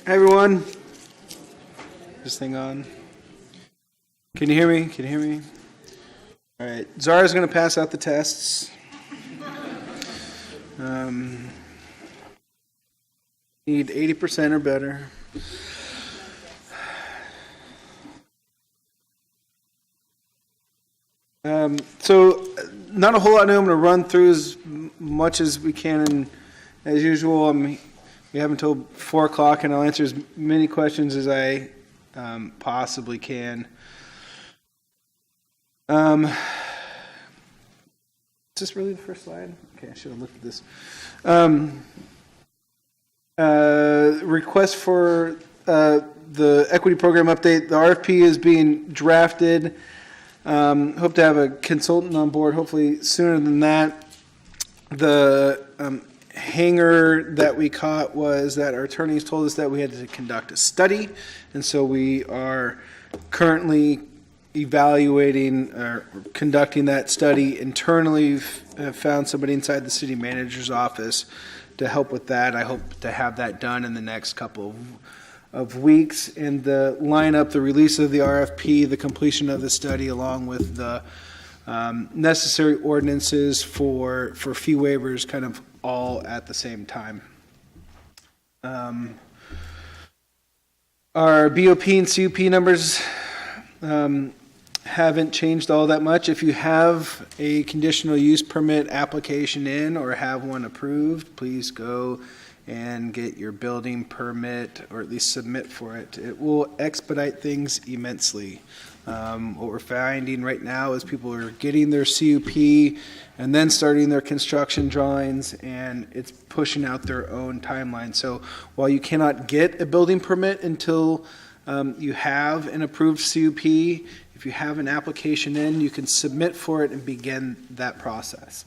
Hi everyone. This thing on. Can you hear me? Can you hear me? All right. Zara's going to pass out the tests. Need 80% or better. So not a whole lot new. I'm going to run through as much as we can, and as usual, we have until 4 o'clock, and I'll answer as many questions as I possibly can. Is this really the first slide? Okay, I should have looked at this. Request for the equity program update. The RFP is being drafted. Hope to have a consultant on board hopefully sooner than that. The hanger that we caught was that our attorneys told us that we had to conduct a study, and so we are currently evaluating or conducting that study internally. We've found somebody inside the city manager's office to help with that. I hope to have that done in the next couple of weeks, and line up the release of the RFP, the completion of the study, along with the necessary ordinances for fee waivers, kind of all at the same time. Our BOP and CUP numbers haven't changed all that much. If you have a conditional use permit application in or have one approved, please go and get your building permit, or at least submit for it. It will expedite things immensely. What we're finding right now is people are getting their CUP and then starting their construction drawings, and it's pushing out their own timeline. So while you cannot get a building permit until you have an approved CUP, if you have an application in, you can submit for it and begin that process.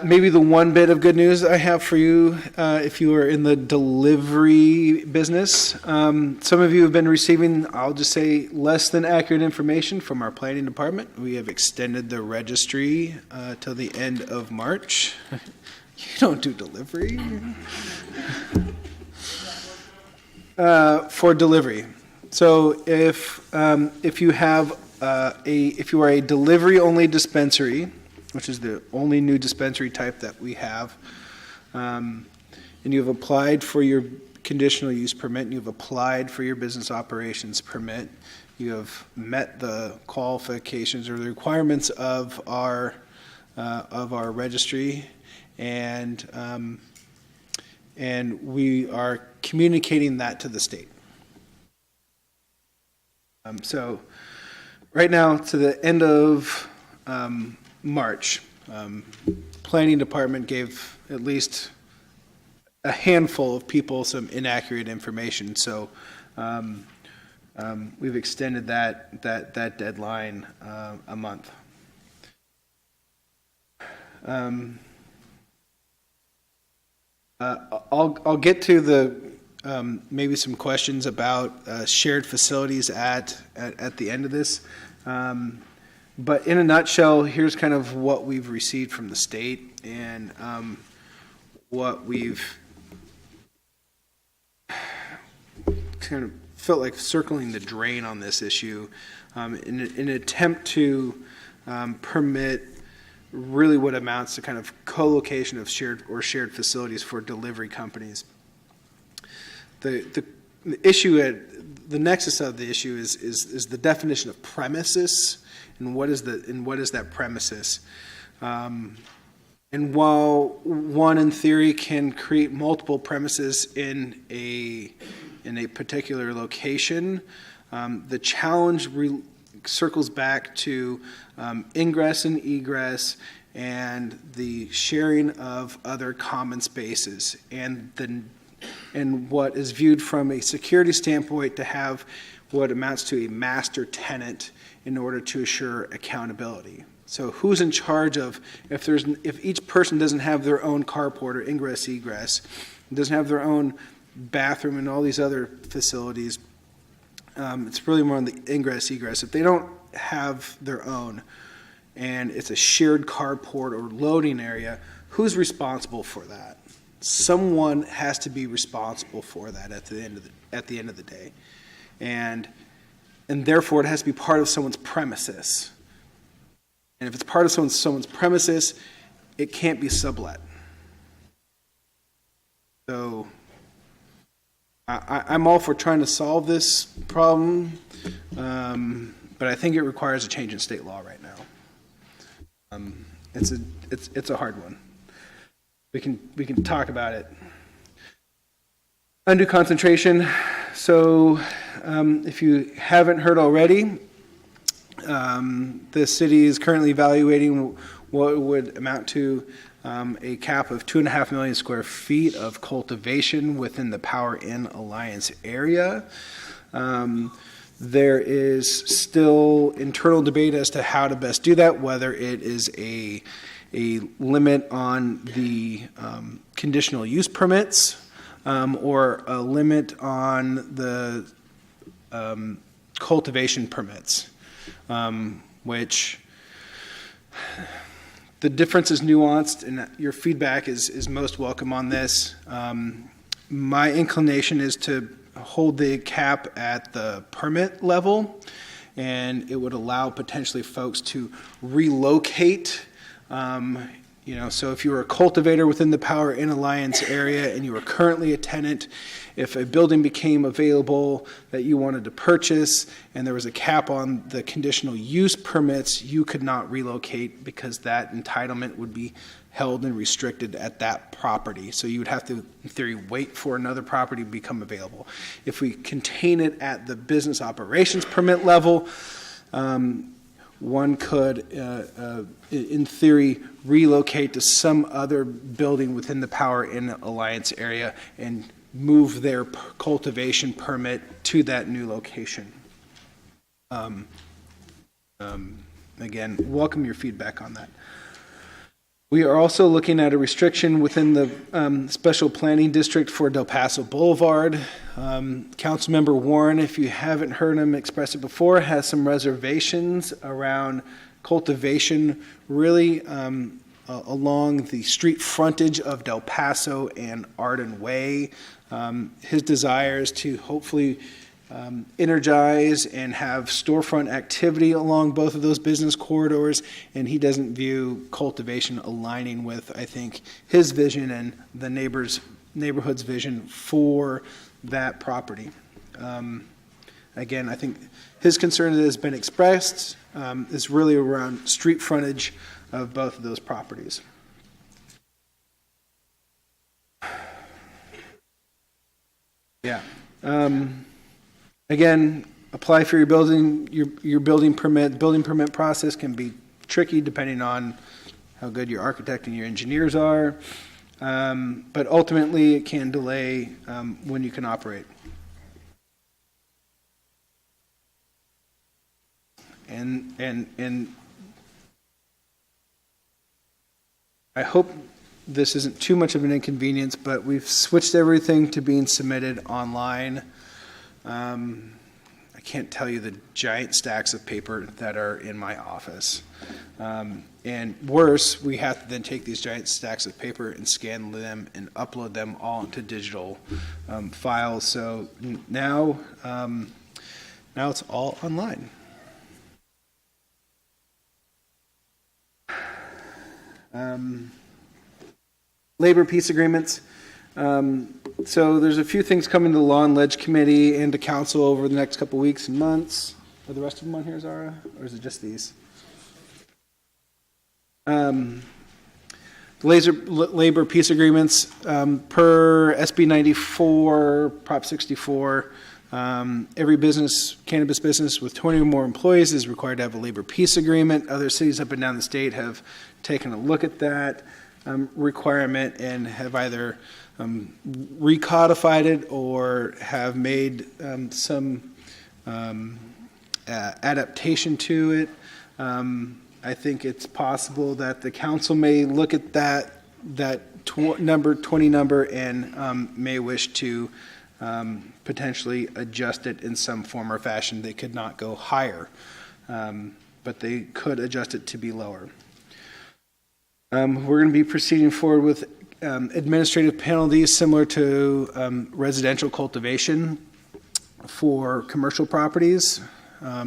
Maybe the one bit of good news I have for you, if you are in the delivery business, some of you have been receiving, I'll just say, less than accurate information from our planning department. We have extended the registry till the end of March. You don't do delivery? For delivery. So if you have if you are a delivery only dispensary, which is the only new dispensary type that we have, and you have applied for your conditional use permit, and you've applied for your business operations permit, you have met the qualifications or the requirements of our registry, and we are communicating that to the state. So right now, to the end of March, planning department gave at least a handful of people some inaccurate information. So we've extended that deadline a month. I'll get to the maybe some questions about shared facilities at the end of this. But in a nutshell, here's kind of what we've received from the state, and what we've kind of felt like circling the drain on this issue in an attempt to permit really what amounts to kind of co-location of shared facilities for delivery companies. The issue at the nexus of the issue is the definition of premises. And what is that premises? And while one in theory can create multiple premises in a particular location, the challenge circles back to ingress and egress and the sharing of other common spaces, and what is viewed from a security standpoint to have what amounts to a master tenant in order to assure accountability. So who's in charge of, if each person doesn't have their own carport or ingress egress, doesn't have their own bathroom and all these other facilities, it's really more on the ingress egress. If they don't have their own and it's a shared carport or loading area, who's responsible for that? Someone has to be responsible for that at the end of the day, and therefore it has to be part of someone's premises. And if it's part of someone's premises, it can't be sublet. So I'm all for trying to solve this problem, but I think it requires a change in state law right now. It's a hard one. We can talk about it. Undue concentration. So if you haven't heard already, the city is currently evaluating what would amount to a cap of 2.5 million square feet of cultivation within the Power In Alliance area. There is still internal debate as to how to best do that, whether it is a limit on the conditional use permits or a limit on the cultivation permits, which the difference is nuanced, and your feedback is most welcome on this. My inclination is to hold the cap at the permit level, and it would allow potentially folks to relocate. So if you were a cultivator within the Power In Alliance area and you were currently a tenant, if a building became available that you wanted to purchase and there was a cap on the conditional use permits, you could not relocate because that entitlement would be held and restricted at that property. So you would have to, in theory, wait for another property to become available. If we contain it at the business operations permit level, one could, in theory, relocate to some other building within the Power In Alliance area and move their cultivation permit to that new location. Again, welcome your feedback on that. We are also looking at a restriction within the special planning district for Del Paso Boulevard. Councilmember Warren, if you haven't heard him express it before, has some reservations around cultivation really along the street frontage of Del Paso and Arden Way. His desire is to hopefully energize and have storefront activity along both of those business corridors, and he doesn't view cultivation aligning with, I think, his vision and the neighborhood's vision for that property. Again, I think his concern that has been expressed is really around street frontage of both of those properties. Yeah. Again, apply for your building permit. The building permit process can be tricky depending on how good your architect and your engineers are, but ultimately it can delay when you can operate. And I hope this isn't too much of an inconvenience, but we've switched everything to being submitted online. I can't tell you the giant stacks of paper that are in my office. And worse, we have to then take these giant stacks of paper and scan them and upload them all into digital files. So now it's all online. Labor peace agreements. So there's a few things coming to the Law and Ledge Committee and to Council over the next couple weeks and months. Are the rest of them on here, Zara? Or is it just these? Labor peace agreements, per SB 94, Prop 64, every cannabis business with 20 or more employees is required to have a labor peace agreement. Other cities up and down the state have taken a look at that requirement and have either recodified it or have made some adaptation to it. I think it's possible that the council may look at that 20 number and may wish to potentially adjust it in some form or fashion. They could not go higher, but they could adjust it to be lower. We're going to be proceeding forward with administrative penalties similar to residential cultivation for commercial properties.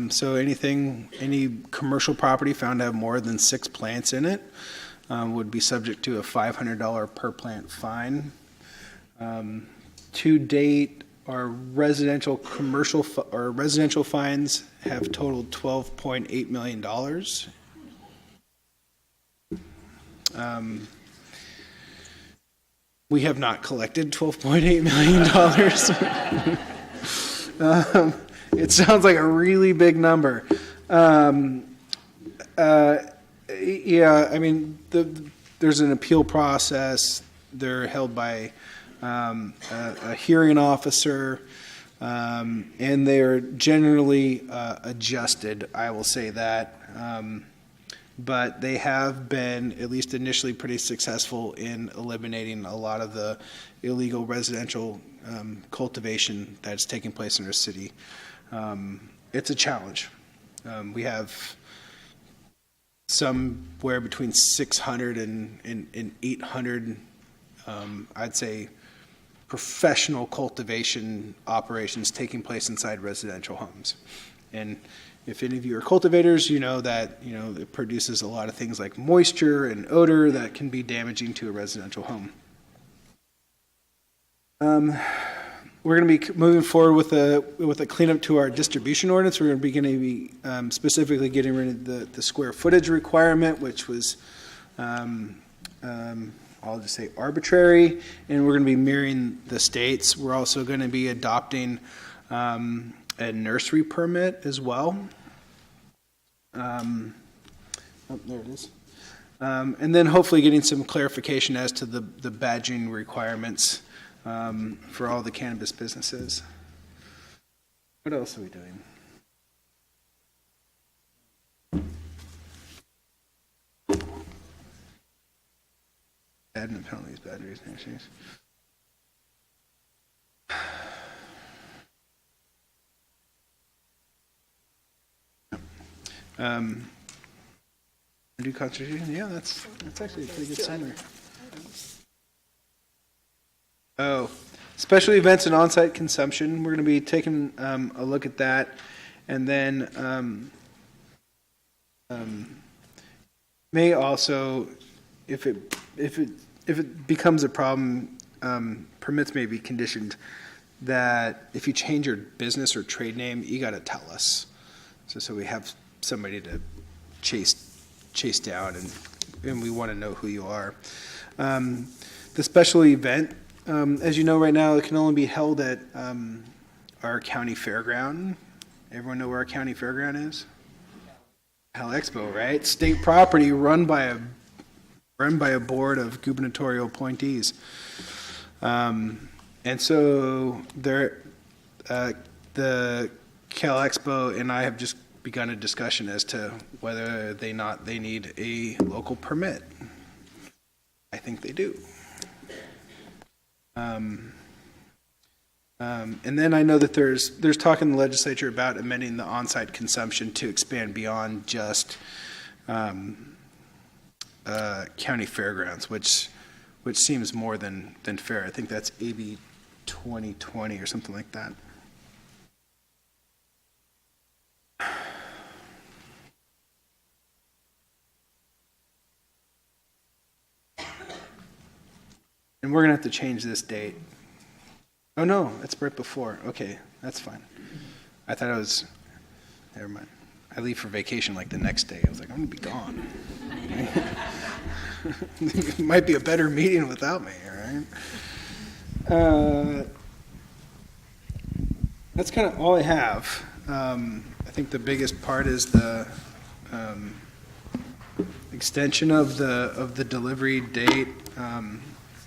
So any commercial property found to have more than 6 plants in it would be subject to a $500 per plant fine. To date, our residential fines have totaled $12.8 million. We have not collected $12.8 million. It sounds like a really big number. Yeah, I mean, there's an appeal process. They're held by a hearing officer, and they're generally adjusted, I will say that. But they have been, at least initially, pretty successful in eliminating a lot of the illegal residential cultivation that's taking place in our city. It's a challenge. We have somewhere between 600 and 800, I'd say, professional cultivation operations taking place inside residential homes. And if any of you are cultivators, you know that it produces a lot of things like moisture and odor that can be damaging to a residential home. We're going to be moving forward with a cleanup to our distribution ordinance. We're going to be specifically getting rid of the square footage requirement, which was I'll just say arbitrary, and we're going to be mirroring the states. We're also going to be adopting a nursery permit as well. Oh, there it is. And then hopefully getting some clarification as to the badging requirements for all the cannabis businesses. What else are we doing? Admin penalties, batteries, and issues. Do constitution? Yeah, that's actually a pretty good summary. Oh, special events and on-site consumption. We're going to be taking a look at that, and then may also, if it becomes a problem, permits may be conditioned that if you change your business or trade name, you got to tell us, so we have somebody to chase down, and we want to know who you are. The special event, as you know right now, it can only be held at our county fairground. Everyone know where our county fairground is? Cal Expo, right? State property run by a board of gubernatorial appointees. And so the Cal Expo and I have just begun a discussion as to whether they need a local permit. I think they do. And then I know that there's talk in the legislature about amending the on-site consumption to expand beyond just county fairgrounds, which seems more than fair. I think that's AB 2020 or something like that. And we're going to have to change this date. Oh, no, it's right before. Okay, that's fine. I thought never mind. I leave for vacation like the next day. I was like, I'm going to be gone. It might be a better meeting without me, all right? That's kind of all I have. I think the biggest part is the extension of the delivery date.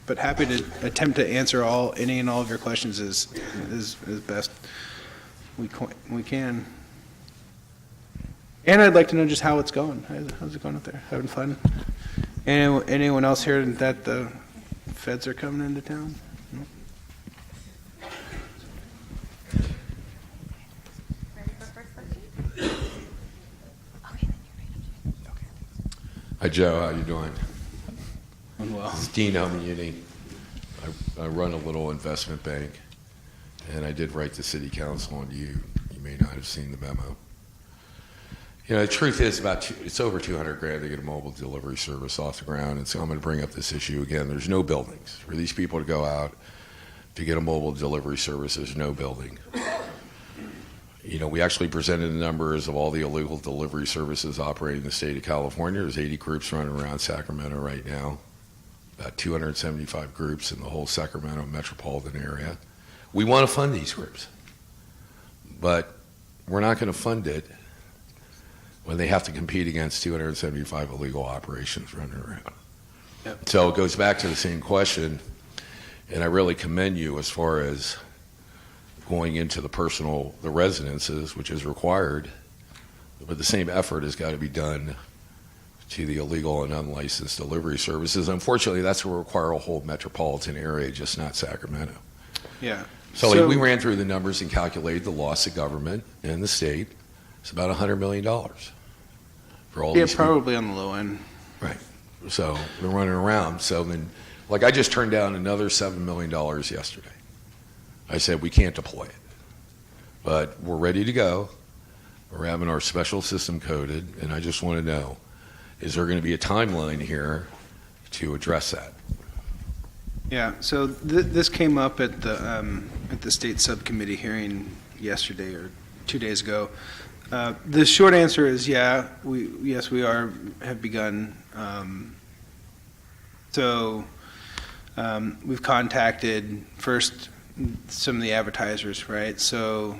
But happy to attempt to answer any and all of your questions as best we can. And I'd like to know just how it's going. How's it going up there? Having fun? Anyone else here that the feds are coming into town? No? Ready for first question? Hi, Joe. How you doing? well. This is Dean Homiuni. I run a little investment bank, and I did write to City Council, and you may not have seen the memo. You know, the truth is it's over $200,000 to get a mobile delivery service off the ground, and so I'm going to bring up this issue again. There's no buildings for these people to go out to get a mobile delivery service. There's no building. You know, we actually presented the numbers of all the illegal delivery services operating in the state of California. There's 80 groups running around Sacramento right now, about 275 groups in the whole Sacramento metropolitan area. We want to fund these groups, but we're not going to fund it when they have to compete against 275 illegal operations running around. Yep. So it goes back to the same question, and I really commend you as far as going into the residences, which is required, but the same effort has got to be done to the illegal and unlicensed delivery services. Unfortunately, that's going to require a whole metropolitan area, just not Sacramento. Yeah. So we ran through the numbers and calculated the loss of government in the state. It's about $100 million for all these people. Probably on the low end. Right. So they're running around. So then, like, I just turned down another $7 million yesterday. I said, we can't deploy it, but we're ready to go. We're having our special system coded, and I just want to know, is there going to be a timeline here to address that? Yeah, so this came up at the state subcommittee hearing yesterday or 2 days ago. The short answer is yes, we have begun. We've contacted first some of the advertisers, right? So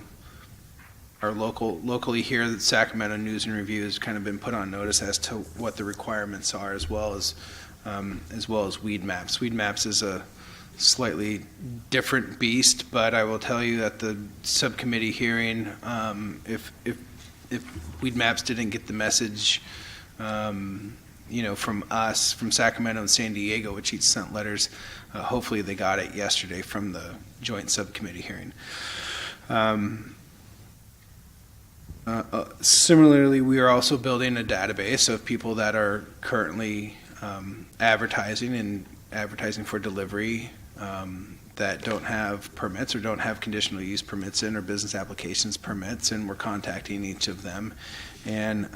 our locally here, the Sacramento News and Review has kind of been put on notice as to what the requirements are, as well as Weed Maps. Weed Maps is a slightly different beast, but I will tell you at the subcommittee hearing, if Weed Maps didn't get the message, from us, from Sacramento and San Diego, which each sent letters, hopefully they got it yesterday from the joint subcommittee hearing. Similarly, we are also building a database of people that are currently advertising for delivery that don't have permits or don't have conditional use permits in or business applications permits, and we're contacting each of them, and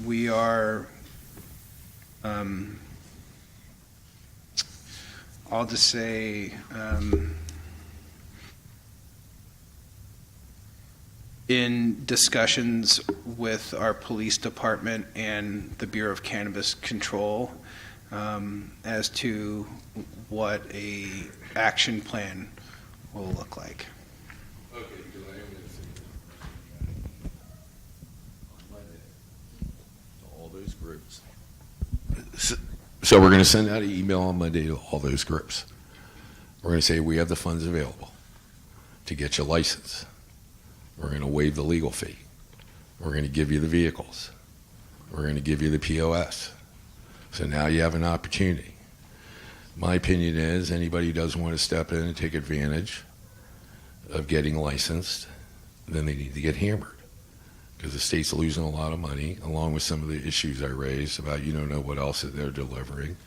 we are I'll just say in discussions with our police department and the Bureau of Cannabis Control as to what a action plan will look like. Okay, because I am going to say on Monday to all those groups. So we're going to send out an email on Monday to all those groups. We're going to say we have the funds available to get you licensed. We're going to waive the legal fee. We're going to give you the vehicles. We're going to give you the POS. So now you have an opportunity. My opinion is anybody who doesn't want to step in and take advantage of getting licensed, then they need to get hammered, because the state's losing a lot of money, along with some of the issues I raised about you don't know what else that they're delivering.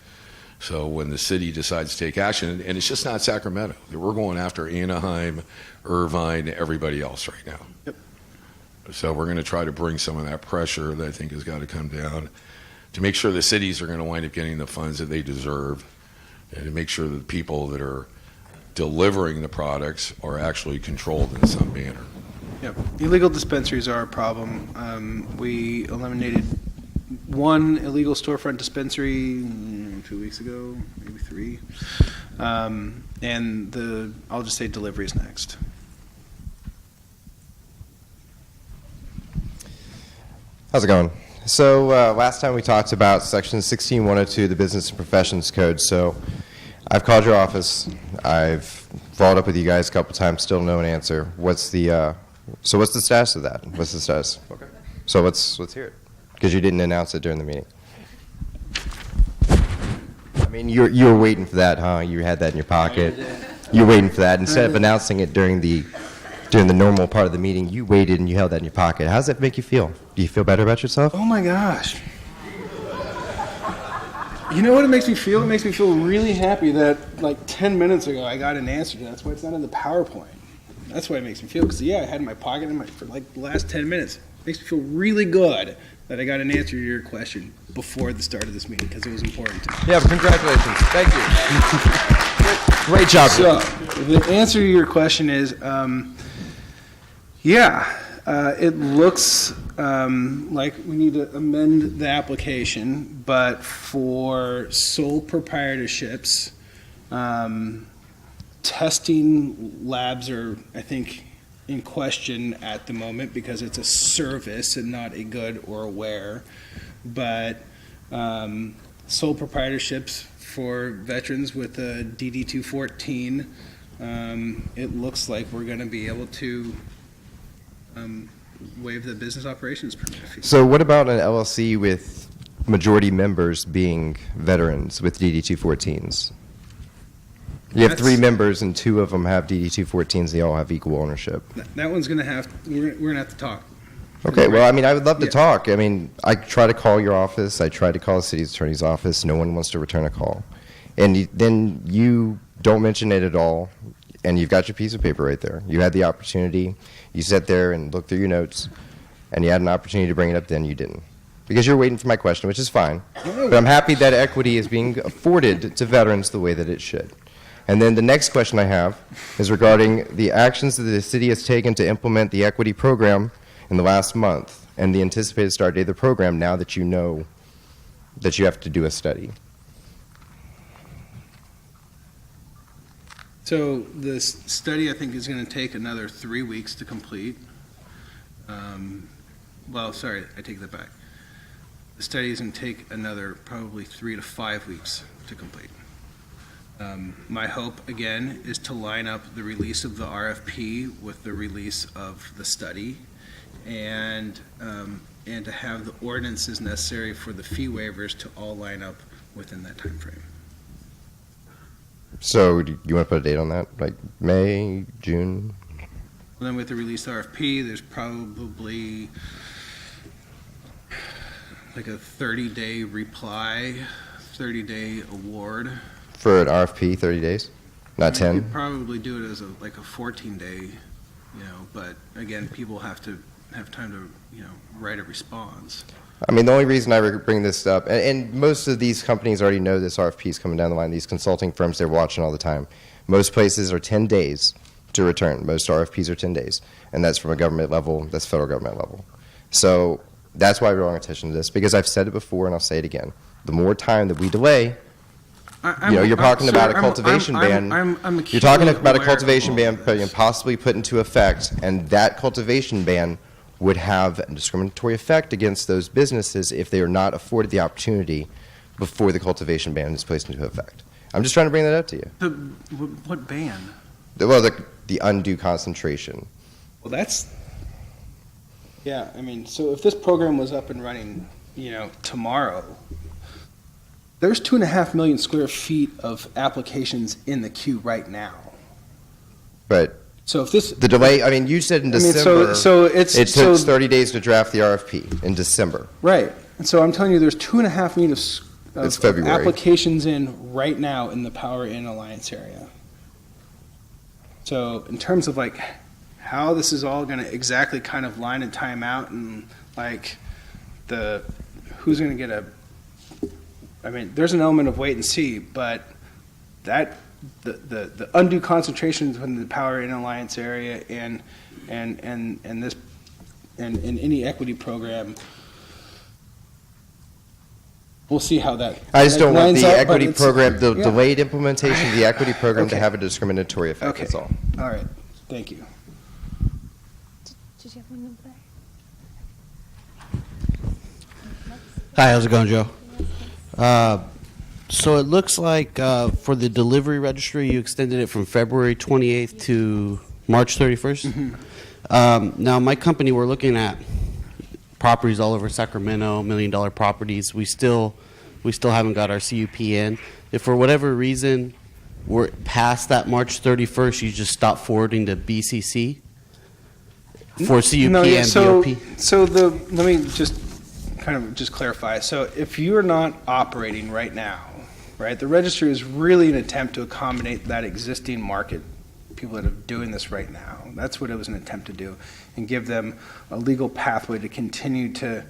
So when the city decides to take action, and it's just not Sacramento, we're going after Anaheim, Irvine, everybody else right now. Yep. So we're going to try to bring some of that pressure that I think has got to come down to make sure the cities are going to wind up getting the funds that they deserve, and to make sure that the people that are delivering the products are actually controlled in some manner. Yep. Illegal dispensaries are a problem. We eliminated one illegal storefront dispensary 2 weeks ago, maybe 3. And I'll just say delivery is next. How's it going? So last time we talked about Section 16102, the Business and Professions Code. So I've called your office. I've followed up with you guys a couple times. Still no answer. What's the status of that? What's the status? Okay. So let's hear it, because you didn't announce it during the meeting. I mean, you were waiting for that, huh? You had that in your pocket. You were waiting for that. Instead of announcing it during the normal part of the meeting, you waited and you held that in your pocket. How does that make you feel? Do you feel better about yourself? Oh my gosh. You know what it makes me feel? It makes me feel really happy that like 10 minutes ago I got an answer to that. That's why it's not in the PowerPoint. That's why it makes me feel. Because yeah, I had it in my pocket for like the last 10 minutes. It makes me feel really good that I got an answer to your question before the start of this meeting because it was important to me. Yeah, but congratulations. Thank you. Great job. So the answer to your question is, it looks like we need to amend the application, but for sole proprietorships, testing labs are, I think, in question at the moment because it's a service and not a good or a where. But sole proprietorships for veterans with a DD 214, it looks like we're going to be able to waive the business operations permit fee. So what about an LLC with majority members being veterans with DD 214s? You have 3 members and 2 of them have DD 214s. They all have equal ownership. That one's going to have, we're going to have to talk. Okay, well, I mean, I would love to talk. I mean, I try to call your office. I try to call the city attorney's office. No one wants to return a call. And then you don't mention it at all, and you've got your piece of paper right there. You had the opportunity. You sat there and looked through your notes, and you had an opportunity to bring it up, then you didn't. Because you're waiting for my question, which is fine. But I'm happy that equity is being afforded to veterans the way that it should. And then the next question I have is regarding the actions that the city has taken to implement the equity program in the last month and the anticipated start date of the program now that you know that you have to do a study. So this study, I think, is going to take another 3 weeks to complete. Well, sorry, I take that back. The study is going to take another probably 3 to 5 weeks to complete. My hope, again, is to line up the release of the RFP with the release of the study and to have the ordinances necessary for the fee waivers to all line up within that time frame. So do you want to put a date on that, like May, June? And then with the release RFP, there's probably like a 30-day reply, 30-day award. For an RFP, 30 days? Not You 10? could probably do it as like a 14-day, but again, people have to have time to, write a response. I mean, the only reason I bring this up, and most of these companies already know this RFP is coming down the line, these consulting firms, they're watching all the time. Most places are 10 days to return. Most RFPs are 10 days. And that's from a government level, that's federal government level. So that's why we're drawing attention to this, because I've said it before and I'll say it again. The more time that we delay, you're talking about a cultivation ban. You're talking about a cultivation ban being possibly put into effect, and that cultivation ban would have a discriminatory effect against those businesses if they are not afforded the opportunity before the cultivation ban is placed into effect. I'm just trying to bring that up to you. What ban? Well, the undue concentration. Well, so if this program was up and running, tomorrow, there's 2.5 million square feet of applications in the queue right now. But so if this the delay, I mean, you said in December. It took 30 days to draft the RFP in December. Right, and so I'm telling you, there's 2.5 million of applications in right now in the Power In Alliance area. So in terms of like how this is all going to exactly kind of line and time out, and like who's going to get there's an element of wait and see, but that the undue concentration in the Power In Alliance area and this and any equity program, we'll see how that. I just don't want the equity program, the delayed implementation of the equity program to have a discriminatory effect. Okay. That's all. All right. Thank you. Did you have one over there? Hi, how's it going, Joe? So it looks like for the delivery registry, you extended it from February 28th to March 31st. Mm-hmm. Now, my company, we're looking at properties all over Sacramento, $1 million properties. We still haven't got our CUP in. If for whatever reason we're past that March 31st, you just stop forwarding to BCC for CUP and BOP. So let me just kind kind of just clarify. So if you're not operating right now, right, the registry is really an attempt to accommodate that existing market, people that are doing this right now. That's what it was an attempt to do, and give them a legal pathway to continue to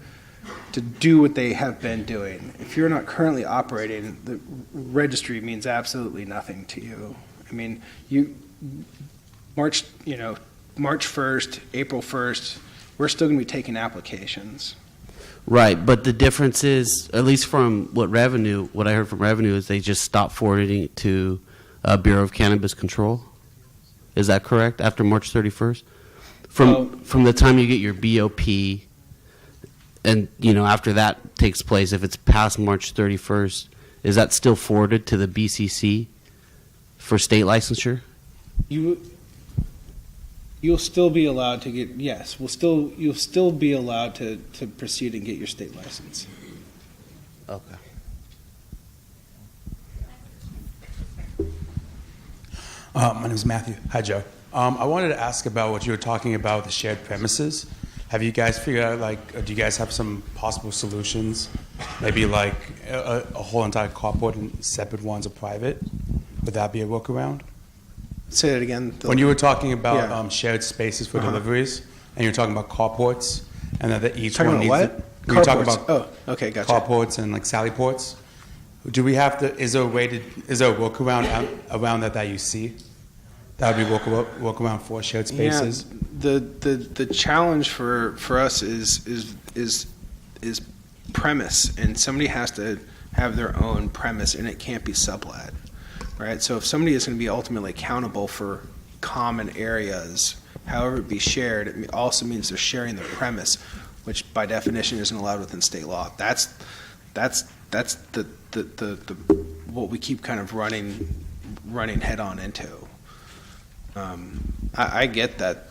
do what they have been doing. If you're not currently operating, the registry means absolutely nothing to you. I mean, March 1st, April 1st, we're still going to be taking applications. Right, but the difference is, at least from what I heard from revenue, is they just stopped forwarding it to Bureau of Cannabis Control. Is that correct? After March 31st, from the time you get your BOP, and after that takes place, if it's past March 31st, is that still forwarded to the BCC for state licensure? You'll still be allowed to get, yes, you'll still be allowed to proceed and get your state license. Okay. My name is Matthew. Hi, Joe. I wanted to ask about what you were talking about, the shared premises. Have you guys figured out, do you guys have some possible solutions? Maybe like a whole entire carport and separate ones are private? Would that be a workaround? Say that again. When you were talking about Yeah. shared spaces for deliveries, and you were talking about carports, and that each Talking one about needs what? You were talking Carports. about Okay, gotcha. carports and like sally ports. Do we have to? Is there a workaround around that you see? That would be workaround for shared spaces. Yeah, the challenge for us is premise, and somebody has to have their own premise, and it can't be sublet, right? So if somebody is going to be ultimately accountable for common areas, however it be shared, it also means they're sharing their premise, which by definition isn't allowed within state law. That's the what we keep kind of running head on into. I get that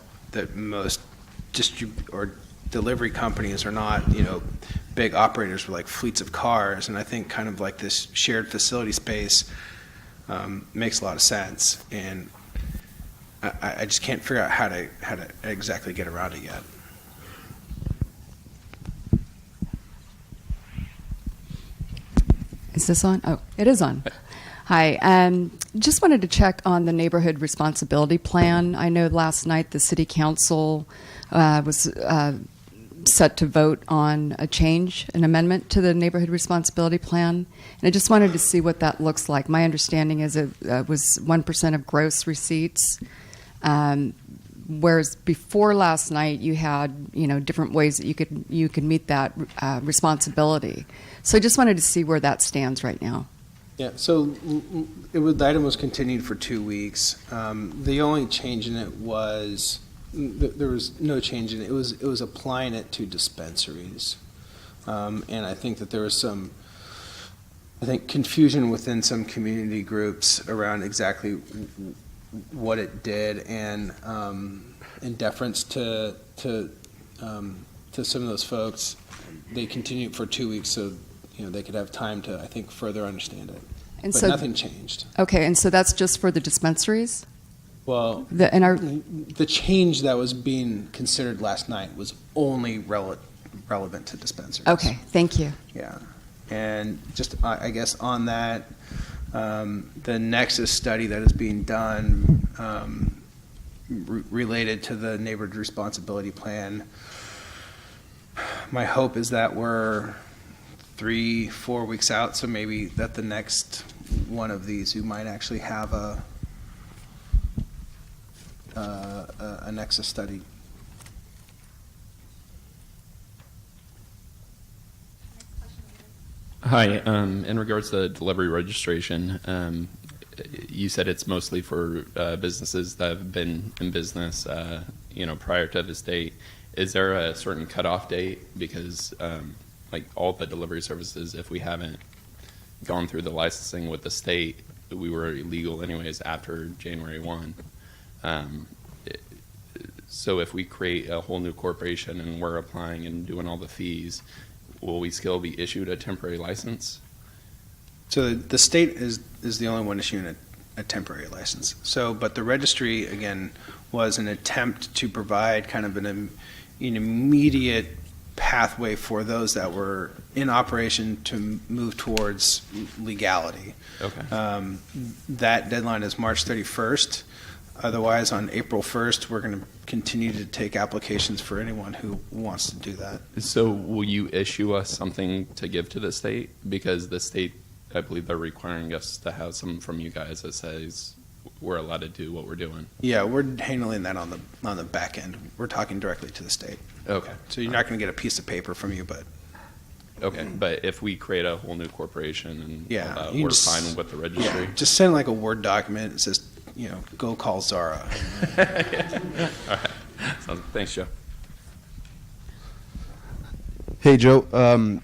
most delivery companies are not, big operators with like fleets of cars, and I think kind of like this shared facility space makes a lot of sense, and I just can't figure out how to exactly get around it yet. Is this on? Oh, it is on. Hi. Just wanted to check on the neighborhood responsibility plan. I know last night the city council was set to vote on an amendment to the neighborhood responsibility plan. And I just wanted to see what that looks like. My understanding is it was 1% of gross receipts. Whereas before last night, you had different ways that you could meet that responsibility. So I just wanted to see where that stands right now. Yeah, so the item was continued for 2 weeks. The only change in it was there was no change in it. It was applying it to dispensaries, and I think that there was some confusion within some community groups around exactly what it did, and in deference to some of those folks, they continued for 2 weeks so they could have time to, I think, further understand it. And but so nothing changed. Okay, and so that's just for the dispensaries? Well, the change that was being considered last night was only relevant to dispensaries. Okay, thank you. Yeah, and just I guess on that, the Nexus study that is being done related to the neighborhood responsibility plan, my hope is that we're 3-4 weeks out, so maybe that the next one of these who might actually have a Nexus study. Hi, in regards to delivery registration, you said it's mostly for businesses that have been in business, prior to this date. Is there a certain cutoff date? Because like all the delivery services, if we haven't gone through the licensing with the state, we were illegal anyways after January 1. So if we create a whole new corporation and we're applying and doing all the fees, will we still be issued a temporary license? So the state is the only one issuing a temporary license. So, but the registry, again, was an attempt to provide kind of an immediate pathway for those that were in operation to move towards legality. Okay. That deadline is March 31st. Otherwise, on April 1st, we're going to continue to take applications for anyone who wants to do that. So will you issue us something to give to the state? Because the state, I believe they're requiring us to have something from you guys that says we're allowed to do what we're doing. Yeah, we're handling that on the back end. We're talking directly to the state. Okay. So you're not going to get a piece of paper from you, but Okay, but if we create a whole new corporation and Yeah, all that, you we're just- fine with the registry. yeah, just send like a Word document. It says, go call Zara. All right. Thanks, Joe. Hey, Joe.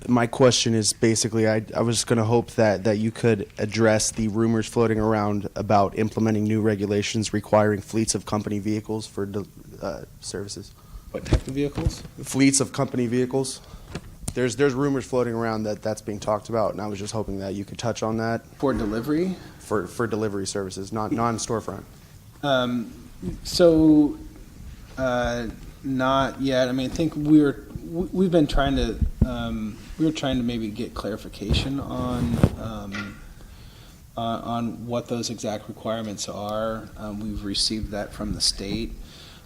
My question is basically, I was going to hope that you could address the rumors floating around about implementing new regulations requiring fleets of company vehicles for services. What type of vehicles? Fleets of company vehicles. There's rumors floating around that's being talked about, and I was just hoping that you could touch on that For delivery? for delivery services, non-storefront. Not yet. I mean, I think we've been trying to maybe get clarification on what those exact requirements are. We've received that from the state,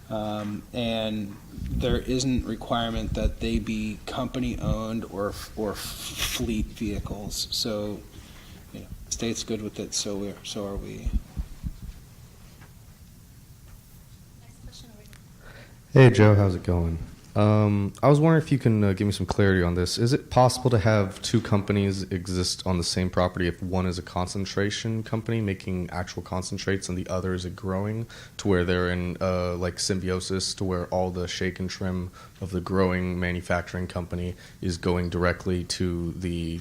and there isn't requirement that they be company owned or fleet vehicles. So, the state's good with it. So are we. Hey Joe, how's it going? I was wondering if you can give me some clarity on this. Is it possible to have two companies exist on the same property if one is a concentration company making actual concentrates and the other is a growing, to where they're in like symbiosis, to where all the shake and trim of the growing manufacturing company is going directly to the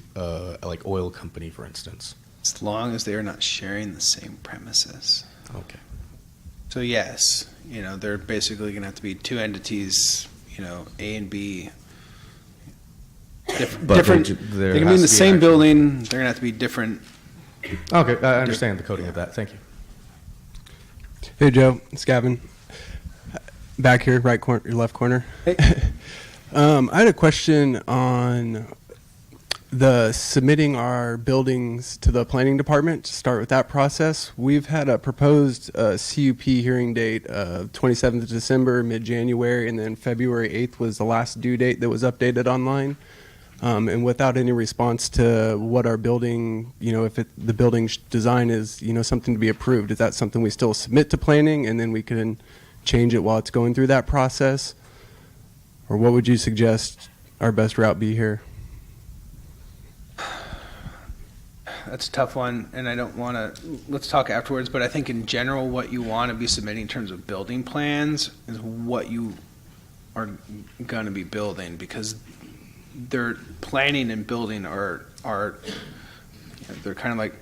like oil company, for instance? As long as they are not sharing the same premises. Okay. So yes, they're basically going to have to be two entities, A and B. But Different. there They can be in has the to be same actual- building. They're going to have to be different. Okay, I understand the coding of that. Thank you. Hey, Joe, it's Gavin. Back here, right corner, your left corner. Hey. I had a question on the submitting our buildings to the planning department to start with that process. We've had a proposed CUP hearing date of 27th of December, mid-January, and then February 8th was the last due date that was updated online. And without any response to what our building, if the building's design is, something to be approved, is that something we still submit to planning and then we can change it while it's going through that process? Or what would you suggest our best route be here? That's a tough one, and I don't want to. Let's talk afterwards. But I think in general, what you want to be submitting in terms of building plans is what you are going to be building, because their planning and building are they're kind of like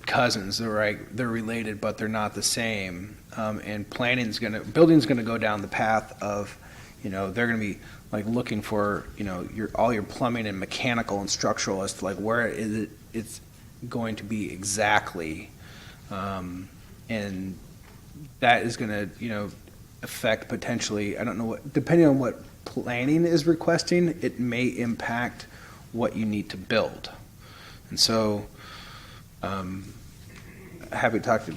cousins. They're related, but they're not the same. And building's gonna go down the path of they're going to be like looking for all your plumbing and mechanical and structural as to like where it's going to be exactly, and that is going to affect potentially, I don't know what, depending on what planning is requesting, it may impact what you need to build. And so happy to talk to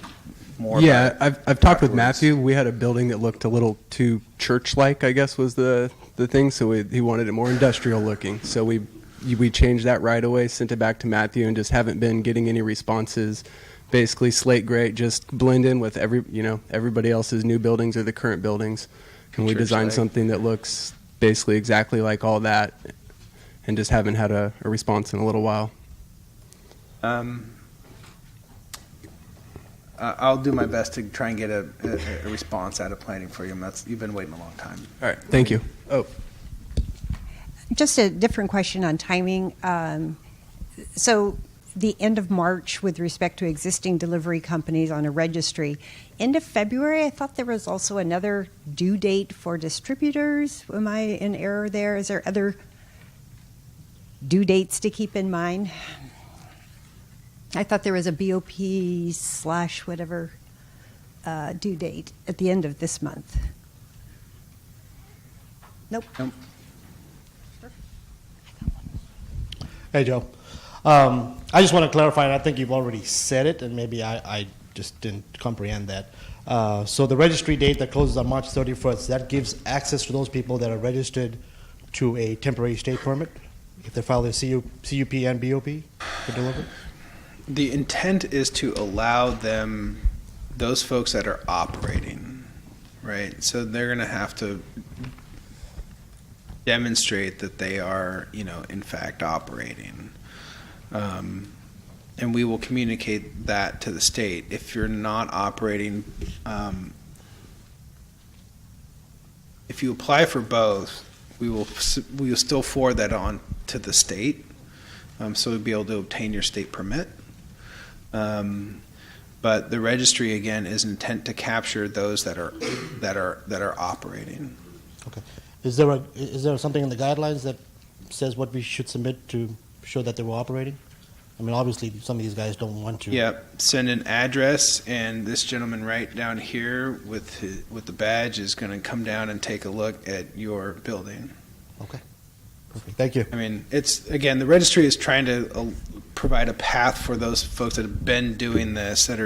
more Yeah, about it I've talked with afterwards. Matthew. We had a building that looked a little too church-like, I guess was the thing, so he wanted it more industrial looking. So we changed that right away, sent it back to Matthew, and just haven't been getting any responses. Basically, slate gray, just blend in with everybody else's new buildings or the current buildings. And we designed Church-like. something that looks basically exactly like all that, and just haven't had a response in a little while. I'll do my best to try and get a response out of planning for you. You've been waiting a long time. All right, thank you. Oh. Just a different question on timing. So the end of March with respect to existing delivery companies on a registry. End of February, I thought there was also another due date for distributors. Am I in error there? Is there other due dates to keep in mind? I thought there was a BOP/whatever due date at the end of this month. Nope. Hey, Joe. I just want to clarify, and I think you've already said it, and maybe I just didn't comprehend that. So the registry date that closes on March 31st, that gives access to those people that are registered to a temporary state permit if they file their CUP and BOP for delivery? The intent is to allow them, those folks that are operating, right? So they're going to have to demonstrate that they are, in fact operating. And we will communicate that to the state. If you're not operating, if you apply for both, we will still forward that on to the state, so we'll be able to obtain your state permit. But the registry again is intent to capture those that are operating. Okay. Is there something in the guidelines that says what we should submit to show that they were operating? I mean, obviously, some of these guys don't want to. Yeah, send an address, and this gentleman right down here with the badge is going to come down and take a look at your building. Okay. Perfect. Thank you. I mean, it's again, the registry is trying to provide a path for those folks that have been doing this, that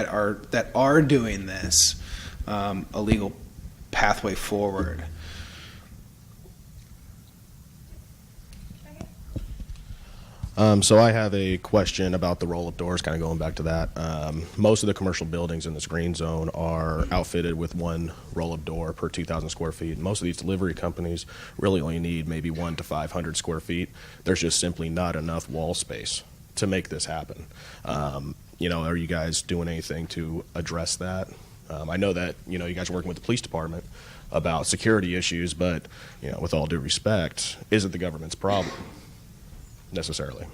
are doing this, a legal pathway forward. So I have a question about the roll-up doors, kind of going back to that. Most of the commercial buildings in this green zone are outfitted with one roll-up door per 2,000 square feet. Most of these delivery companies really only need maybe 1 to 500 square feet. There's just simply not enough wall space to make this happen. Are you guys doing anything to address that? I know that, you guys are working with the police department about security issues, but, with all due respect, is it the government's problem? Necessarily.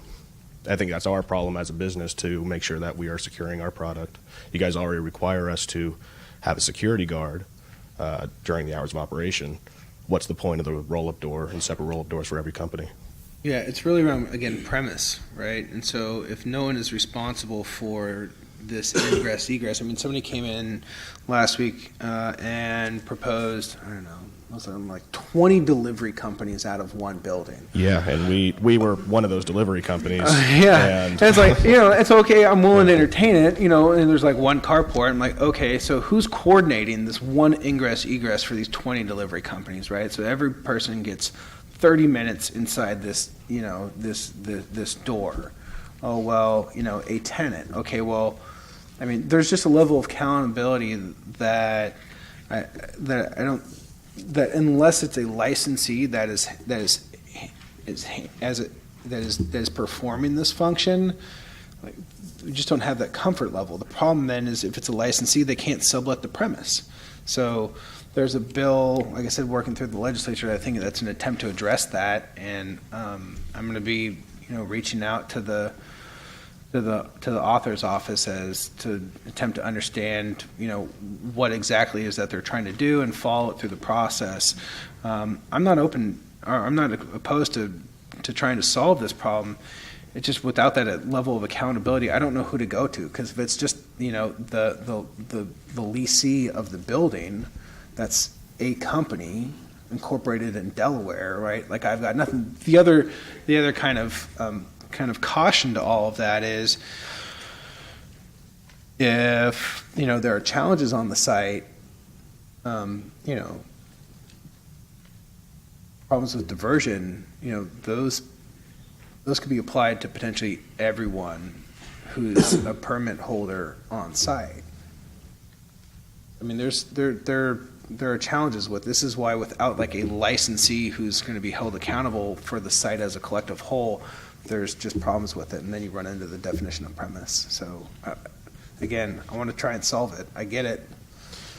I think that's our problem as a business to make sure that we are securing our product. You guys already require us to have a security guard during the hours of operation. What's the point of the roll-up door and separate roll-up doors for every company? Yeah, it's really around, again, premise, right? And so if no one is responsible for this ingress, egress, I mean, somebody came in last week and proposed, I don't know, like 20 delivery companies out of one building. Yeah, and we were one of those delivery companies. And it's like, it's okay, I'm willing to entertain it, and there's like one carport. I'm like, okay, so who's coordinating this one ingress, egress for these 20 delivery companies, right? So every person gets 30 minutes inside this, this door. Oh, well, a tenant. Okay, well, I mean, there's just a level of accountability that unless it's a licensee that is performing this function, like, we just don't have that comfort level. The problem then is if it's a licensee, they can't sublet the premise. So there's a bill, like I said, working through the legislature. I think that's an attempt to address that, and I'm going to be, reaching out to the author's office as to attempt to understand, what exactly is that they're trying to do and follow it through the process. I'm not opposed to trying to solve this problem. It's just without that level of accountability, I don't know who to go to, because if it's just, the leasee of the building, that's a company incorporated in Delaware, right? Like, I've got nothing. The other kind of caution to all of that is if there are challenges on the site, problems with diversion, those could be applied to potentially everyone who's a permit holder on site. I mean, there are challenges with this. Is why without like a licensee who's going to be held accountable for the site as a collective whole, there's just problems with it, and then you run into the definition of premise. So, again, I want to try and solve it. I get it.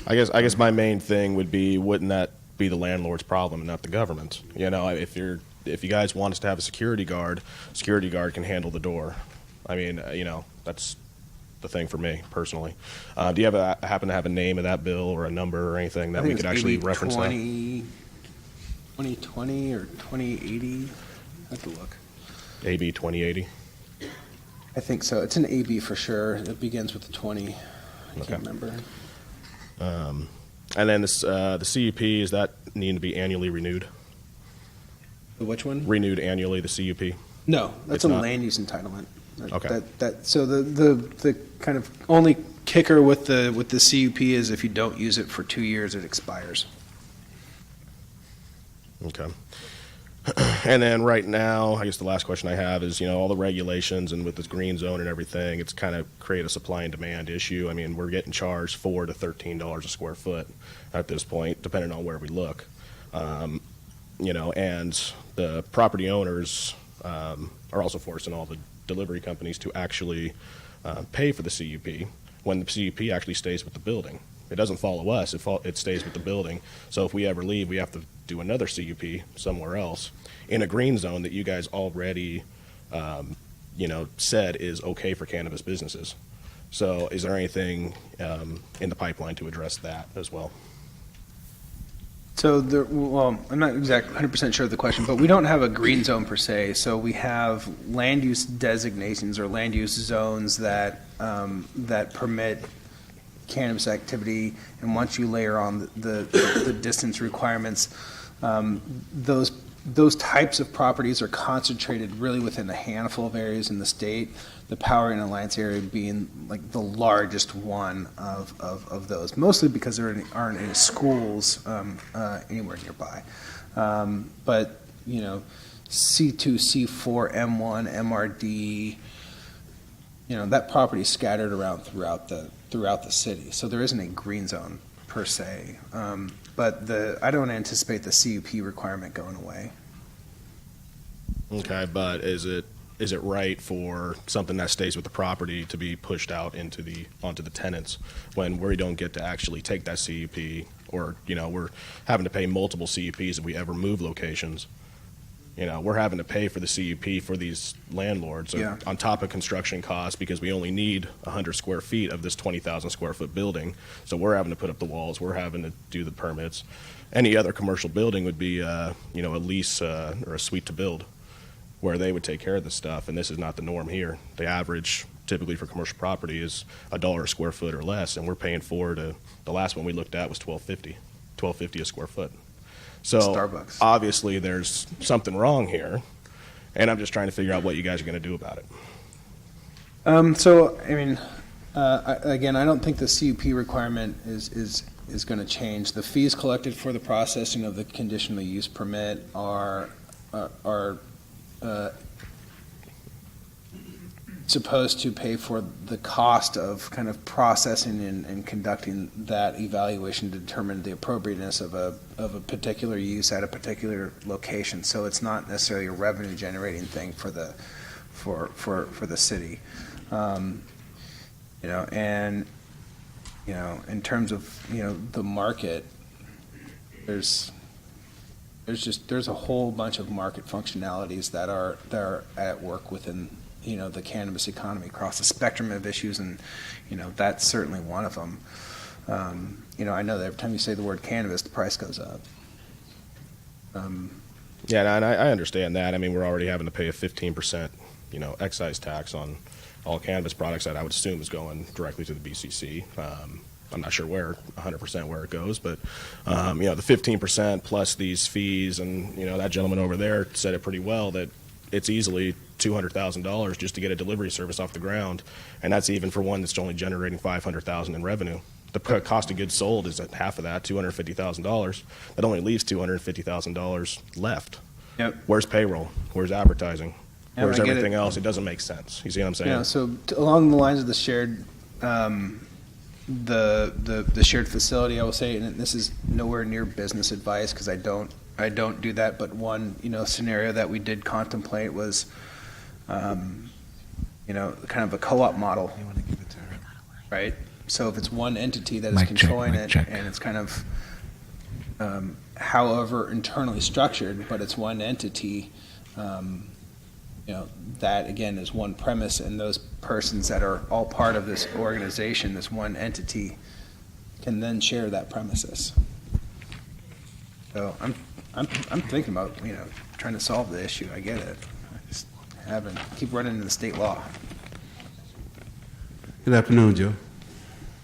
I guess my main thing would be, wouldn't that be the landlord's problem and not the government? If you guys want us to have a security guard can handle the door. I mean, that's the thing for me personally. Do you happen to have a name of that bill or a number or anything that we could actually reference? 2020 or 2080. I have to look. AB 2080. I think so. It's an AB for sure. It begins with the 20. I can't remember. And then the CUP, is that need to be annually renewed? Which one? Renewed annually, the CUP? No, that's It's a not? land use entitlement. Okay. So the kind of only kicker with the CUP is if you don't use it for 2 years, it expires. Okay. And then right now, I guess the last question I have is, all the regulations and with this green zone and everything, it's kind of create a supply and demand issue. I mean, we're getting charged $4 to $13 a square foot at this point, depending on where we look. And the property owners are also forcing all the delivery companies to actually pay for the CUP when the CUP actually stays with the building. It doesn't follow us, it stays with the building. So if we ever leave, we have to do another CUP somewhere else in a green zone that you guys already, said is okay for cannabis businesses. So is there anything in the pipeline to address that as well? So I'm not exactly 100% sure of the question, but we don't have a green zone per se. So we have land use designations or land use zones that permit cannabis activity, and once you layer on the distance requirements, those types of properties are concentrated really within a handful of areas in the state, the Power and Alliance area being like the largest one of those, mostly because there aren't any schools anywhere nearby. But C2, C4, M1, MRD, that property is scattered around throughout the city. So there isn't a green zone per se. But I don't anticipate the CUP requirement going away. Okay, but is it right for something that stays with the property to be pushed out onto the tenants when we don't get to actually take that CUP, or we're having to pay multiple CUPs if we ever move locations? We're having to pay for the CUP for these landlords on top of construction costs because we only need 100 square feet of this 20,000 square foot building. So we're having to put up the walls. We're having to do the permits. Any other commercial building would be, a lease or a suite to build where they would take care of this stuff. And this is not the norm here. The average typically for commercial property is $1 a square foot or less. And we're paying the last one we looked at was $12.50 a square foot. So Starbucks. Obviously there's something wrong here, and I'm just trying to figure out what you guys are going to do about it. Again, I don't think the CUP requirement is going to change. The fees collected for the processing of the conditional use permit are supposed to pay for the cost of kind of processing and conducting that evaluation to determine the appropriateness of a particular use at a particular location. So it's not necessarily a revenue generating thing for the city. In terms of the market, there's a whole bunch of market functionalities that are at work within the cannabis economy across the spectrum of issues, and that's certainly one of them. I know that every time you say the word cannabis, the price goes up. Yeah, and I understand that. I mean, we're already having to pay a 15%, excise tax on all cannabis products that I would assume is going directly to the BCC. I'm not sure 100% where it goes, but the 15% plus these fees, and that gentleman over there said it pretty well that it's easily $200,000 just to get a delivery service off the ground, and that's even for one that's only generating $500,000 in revenue. The cost of goods sold is at half of that, $250,000. That only leaves $250,000 left. Yep. Where's payroll? Where's advertising? Yeah, Where's I get everything it. else? It doesn't make sense. You see what I'm saying? So along the lines of the shared the shared facility, I will say, and this is nowhere near business advice because I don't do that, but one scenario that we did contemplate was kind of a co-op model. You want to give it to her, right? So if it's one entity that is controlling it, and it's kind of however internally structured, but it's one entity, that again is one premise, and those persons that are all part of this organization, this one entity, can then share that premises. So I'm thinking about trying to solve the issue. I get it. I just keep running into the state law. Good afternoon, Joe.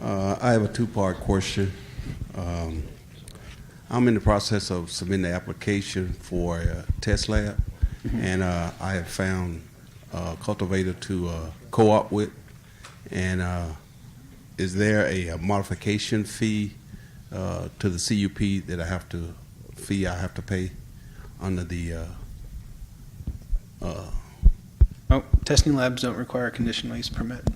I have a two-part question. I'm in the process of submitting the application for a test lab, and I have found a cultivator to co-op with. And is there a modification fee to the CUP that I have to pay under the? Oh, testing labs don't require a conditional use permit.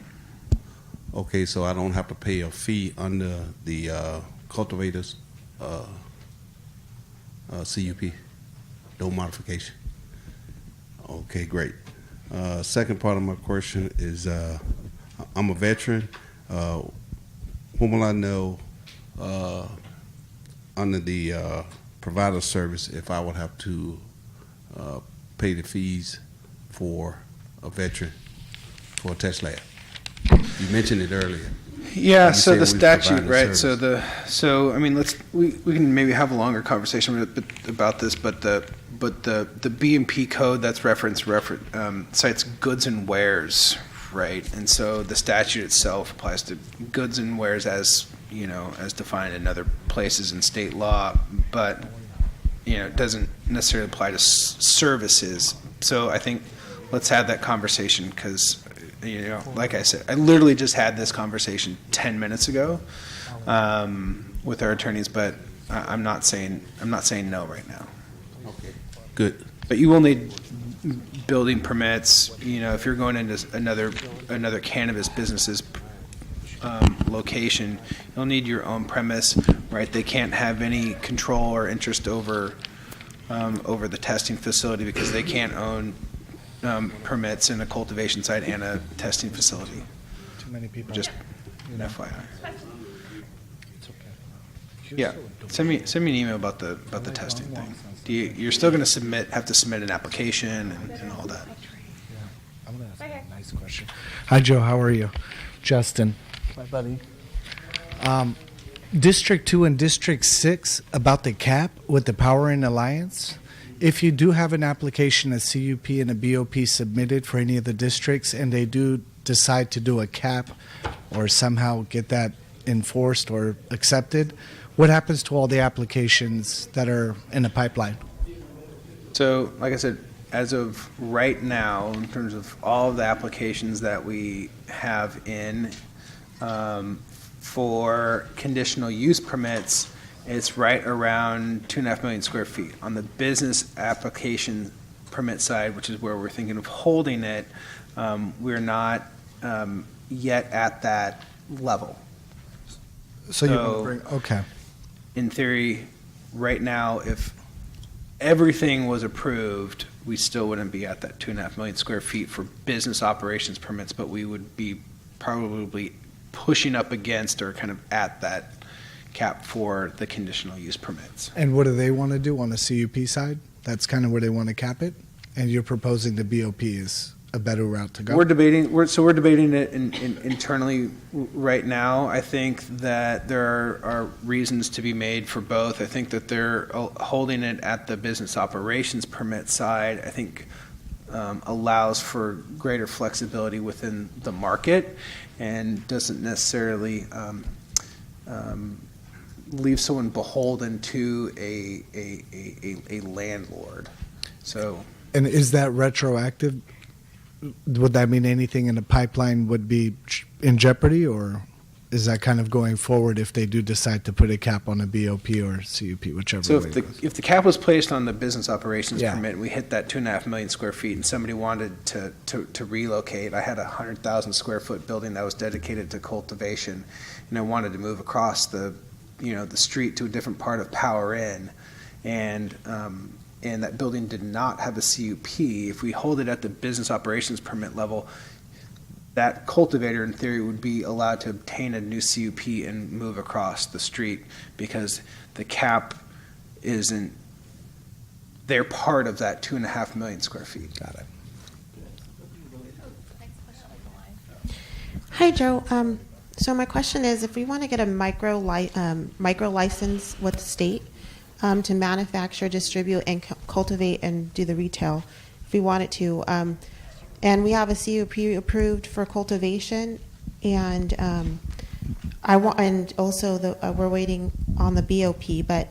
Okay, so I don't have to pay a fee under the cultivators CUP, no modification. Okay, great. Second part of my question is, I'm a veteran. When will I know under the provider service if I would have to pay the fees for a veteran for a test lab? You mentioned it earlier. Yeah, You so said the we statute, provide right? service. So I mean, we can maybe have a longer conversation about this, but the B&P code that's referenced cites goods and wares, right? And so the statute itself applies to goods and wares as defined in other places in state law, but it doesn't necessarily apply to services. So I think let's have that conversation because. Like I said, I literally just had this conversation 10 minutes ago with our attorneys, but I'm not saying no right now. Okay. Good. But you will need building permits. If you're going into another cannabis business's location, you'll need your own premise, right? They can't have any control or interest over the testing facility because they can't own permits in a cultivation site and a testing facility. Too many people. Just an FYI. Yeah, send me an email about the testing thing. You're still going to have to submit an application and all that. I'm going to ask a nice question. Hi, Joe. How are you? Justin. My buddy. District 2 and District 6 about the cap with the Powering Alliance. If you do have an application, a CUP and a BOP submitted for any of the districts, and they do decide to do a cap or somehow get that enforced or accepted, what happens to all the applications that are in the pipeline? So, like I said, as of right now, in terms of all of the applications that we have in for conditional use permits, it's right around 2.5 million square feet. On the business application permit side, which is where we're thinking of holding it, we're not yet at that level. So you're going to bring, okay. In theory, right now, if everything was approved, we still wouldn't be at that 2.5 million square feet for business operations permits, but we would be probably pushing up against or kind of at that cap for the conditional use permits. And what do they want to do on the CUP side? That's kind of where they want to cap it? And you're proposing the BOP is a better route to go? We're debating it internally right now. I think that there are reasons to be made for both. I think that they're holding it at the business operations permit side. I think allows for greater flexibility within the market and doesn't necessarily leave someone beholden to a landlord. So. And is that retroactive? Would that mean anything in the pipeline would be in jeopardy, or is that kind of going forward if they do decide to put a cap on a BOP or CUP, whichever So way if the cap was placed on the business operations Yeah. permit, and we hit that 2.5 million square feet, and somebody wanted to relocate, I had a 100,000 square foot building that was dedicated to cultivation, and I wanted to move across the street to a different part of Power Inn, and that building did not have a CUP. If we hold it at the business operations permit level, that cultivator, in theory, would be allowed to obtain a new CUP and move across the street because the cap isn't, they're part of that 2.5 million square feet. Got it. Hi, Joe. So my question is, if we want to get a micro license with the state to manufacture, distribute, and cultivate and do the retail, if we wanted to, and we have a CUP approved for cultivation, and also we're waiting on the BOP, but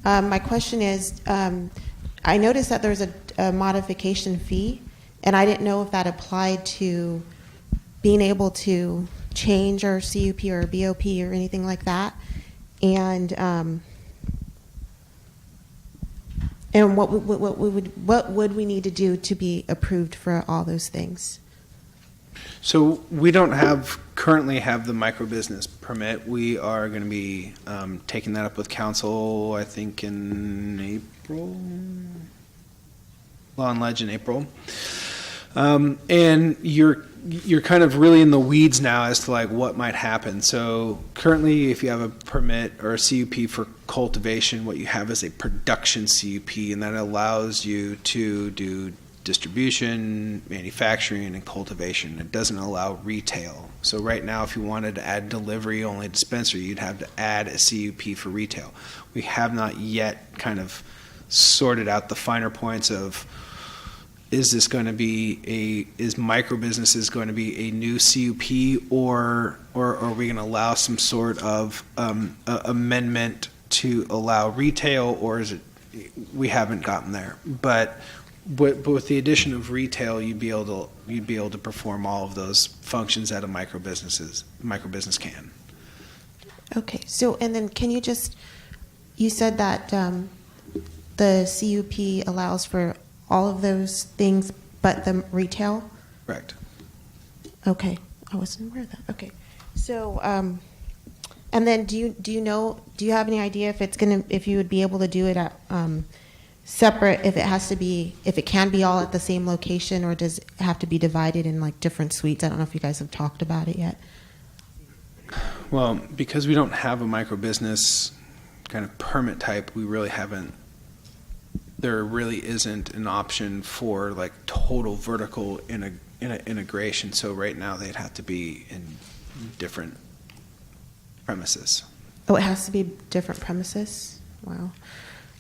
My question is, I noticed that there's a modification fee, and I didn't know if that applied to being able to change our CUP or BOP or anything like that. And what would we need to do to be approved for all those things? So we don't currently have the micro business permit. We are going to be taking that up with council, I think, in April. Law and Ledge in April. And you're kind of really in the weeds now as to like what might happen. So currently, if you have a permit or a CUP for cultivation, what you have is a production CUP, and that allows you to do distribution, manufacturing, and cultivation. It doesn't allow retail. So right now, if you wanted to add delivery-only dispensary, you'd have to add a CUP for retail. We have not yet kind of sorted out the finer points of, is this going to be is micro businesses going to be a new CUP, or are we going to allow some sort of amendment to allow retail, or is it, we haven't gotten there. But with the addition of retail, you'd be able to perform all of those functions that a micro business can. Okay, so and then can you you said that the CUP allows for all of those things but the retail? Correct. Okay, I wasn't aware of that. Okay, so and then do you have any idea if you would be able to do it at separate, if it can be all at the same location, or does it have to be divided in like different suites? I don't know if you guys have talked about it yet. Well, because we don't have a micro business kind of permit type, we really haven't. There really isn't an option for like total vertical integration. So right now they'd have to be in different premises. Oh, it has to be different premises? Wow.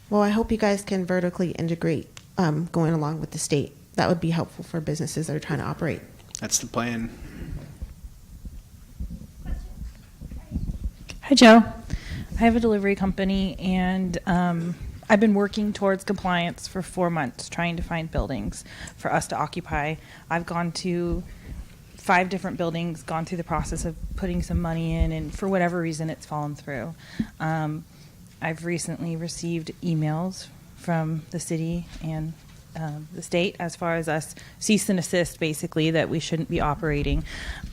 Well, I hope you guys can vertically integrate going along with the state. That would be helpful for businesses that are trying to operate. That's the plan. Hi, Joe. I have a delivery company, and I've been working towards compliance for 4 months, trying to find buildings for us to occupy. I've gone to 5 different buildings, gone through the process of putting some money in, and for whatever reason, it's fallen through. I've recently received emails from the city and the state as far as us cease and desist, basically, that we shouldn't be operating,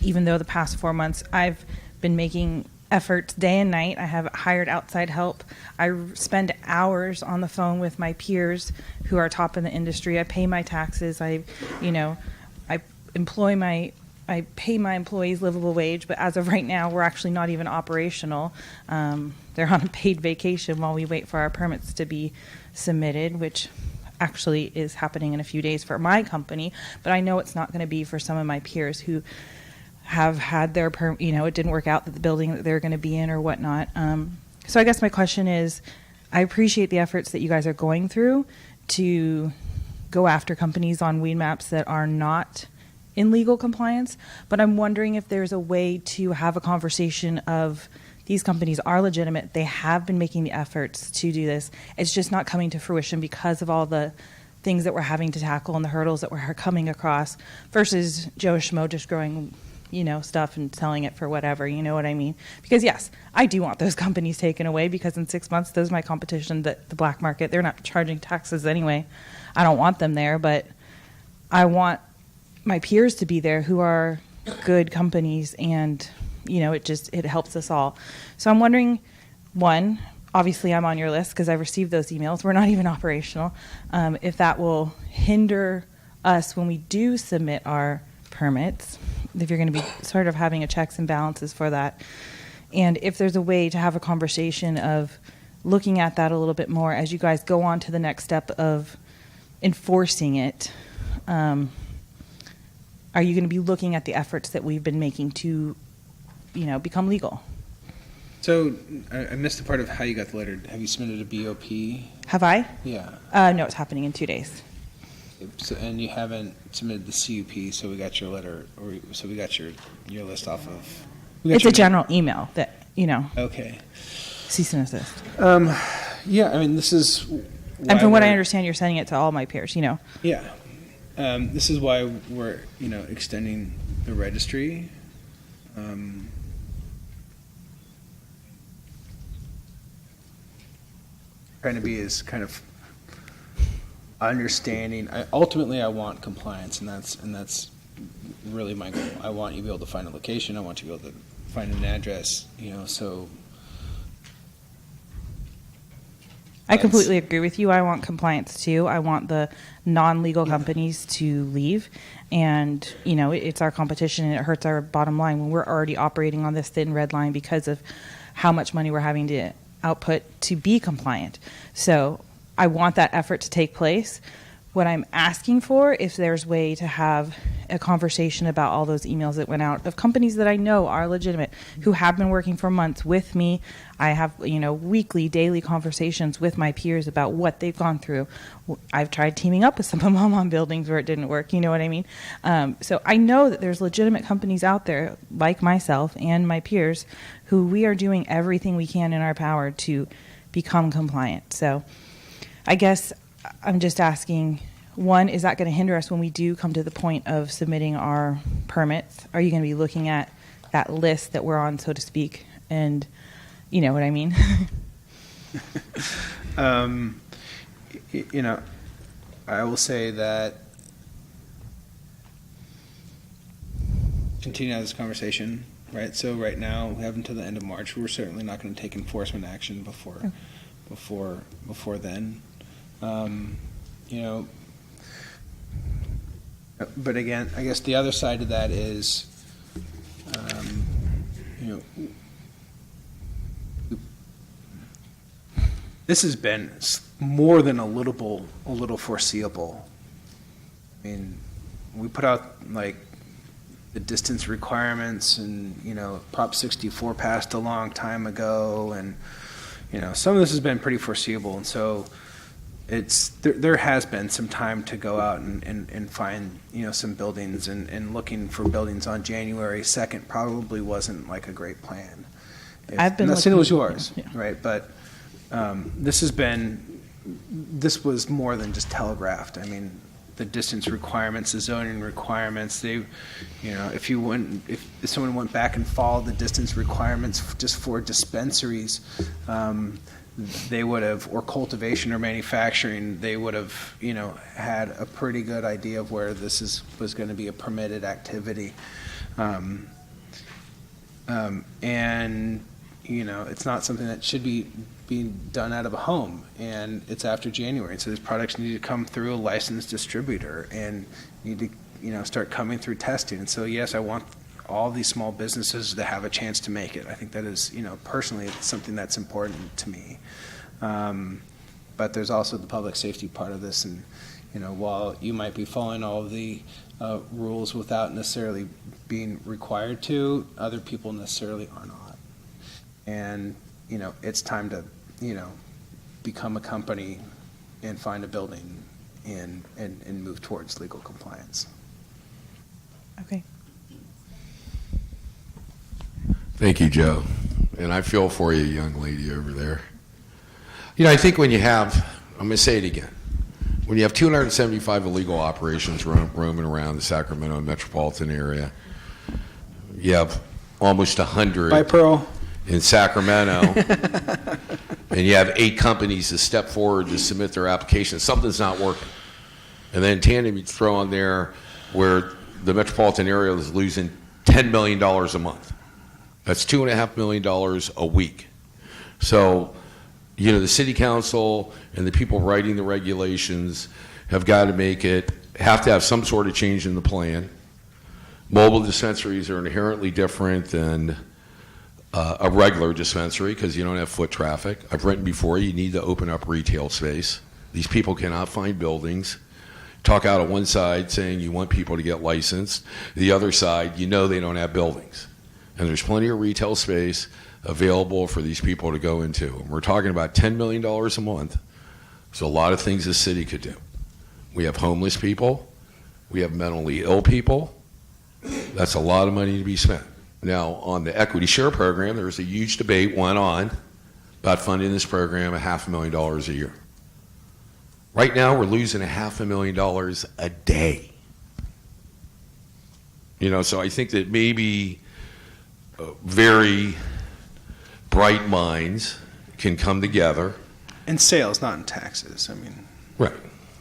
even though the past 4 months I've been making efforts day and night. I have hired outside help. I spend hours on the phone with my peers who are top in the industry. I pay my taxes. I pay my employees livable wage, but as of right now, we're actually not even operational. They're on a paid vacation while we wait for our permits to be submitted, which actually is happening in a few days for my company, but I know it's not going to be for some of my peers who have had their it didn't work out, that the building that they're going to be in or whatnot. So I guess my question is, I appreciate the efforts that you guys are going through to go after companies on weed maps that are not in legal compliance, but I'm wondering if there's a way to have a conversation of, these companies are legitimate, they have been making the efforts to do this, it's just not coming to fruition because of all the things that we're having to tackle and the hurdles that we're coming across, versus Joe Schmo just growing stuff and selling it for whatever, you know what I mean? Because yes, I do want those companies taken away, because in 6 months, those are my competition, that the black market, they're not charging taxes anyway. I don't want them there, but I want my peers to be there who are good companies, and it helps us all. So I'm wondering, one, obviously I'm on your list because I've received those emails. We're not even operational. If that will hinder us when we do submit our permits, if you're going to be sort of having a checks and balances for that, and if there's a way to have a conversation of looking at that a little bit more as you guys go on to the next step of enforcing it. Are you going to be looking at the efforts that we've been making to, become legal? So I missed the part of how you got the letter. Have you submitted a BOP? Have I? Yeah. No, it's happening in 2 days. So, and you haven't submitted the CUP, so we got your letter, so we got your list off of. It's a general email that, Okay. Cease and desist. Yeah, I mean, this is. And from what I we're- understand, you're sending it to all my peers. Yeah. This is why we're, extending the registry. Trying to be as kind of understanding. Ultimately, I want compliance, and that's really my goal. I want you to be able to find a location. I want you to be able to find an address. So. I completely agree with you. I want compliance too. I want the non-legal companies to leave. And, it's our competition and it hurts our bottom line when we're already operating on this thin red line because of how much money we're having to output to be compliant. So I want that effort to take place. What I'm asking for, if there's way to have a conversation about all those emails that went out of companies that I know are legitimate, who have been working for months with me. I have, weekly, daily conversations with my peers about what they've gone through. I've tried teaming up with some of them on buildings where it didn't work, you know what I mean? So I know that there's legitimate companies out there, like myself and my peers, who we are doing everything we can in our power to become compliant. So I guess I'm just asking, one, is that going to hinder us when we do come to the point of submitting our permits? Are you going to be looking at that list that we're on, so to speak? And you know what I mean? I will say that continue this conversation, right? So right now we have until the end of March. We're certainly not going to take enforcement action before then. But again, I guess the other side of that is, this has been more than a little foreseeable. I mean, we put out the distance requirements, and Prop 64 passed a long time ago, and some of this has been pretty foreseeable, and so there has been some time to go out and find some buildings, and looking for buildings on January 2nd probably wasn't a great plan. I've been not saying it was looking- yours, yeah. right? But this was more than just telegraphed. I mean, the distance requirements, the zoning requirements, if someone went back and followed the distance requirements just for dispensaries, they would have, or cultivation or manufacturing, they would have, had a pretty good idea of where this was going to be a permitted activity. And, it's not something that should be being done out of a home, and it's after January. So these products need to come through a licensed distributor and need to, start coming through testing. And so, yes, I want all these small businesses to have a chance to make it. I think that is, personally, it's something that's important to me. But there's also the public safety part of this, and while you might be following all of the rules without necessarily being required to, other people necessarily are not. And it's time to become a company and find a building and move towards legal compliance. Okay. Thank you, Joe. And I feel for you, young lady over there. I think when you have, I'm going to say it again, when you have 275 illegal operations roaming around the Sacramento metropolitan area, you have almost 100 Bye, Pearl. in Sacramento, and you have 8 companies that step forward to submit their application. Something's not working. And then tandem, you throw on there where the metropolitan area is losing $10 million a month. That's $2.5 million a week. So, the city council and the people writing the regulations have got to have to have some sort of change in the plan. Mobile dispensaries are inherently different than a regular dispensary because you don't have foot traffic. I've written before, you need to open up retail space. These people cannot find buildings. Talk out of one side saying you want people to get licensed. The other side, they don't have buildings. And there's plenty of retail space available for these people to go into. And we're talking about $10 million a month. There's a lot of things the city could do. We have homeless people. We have mentally ill people. That's a lot of money to be spent. Now, on the equity share program, there was a huge debate went on about funding this program $500,000 a year. Right now, we're losing $500,000 a day. So I think that maybe very bright minds can come together. In sales, not in taxes. I mean, right?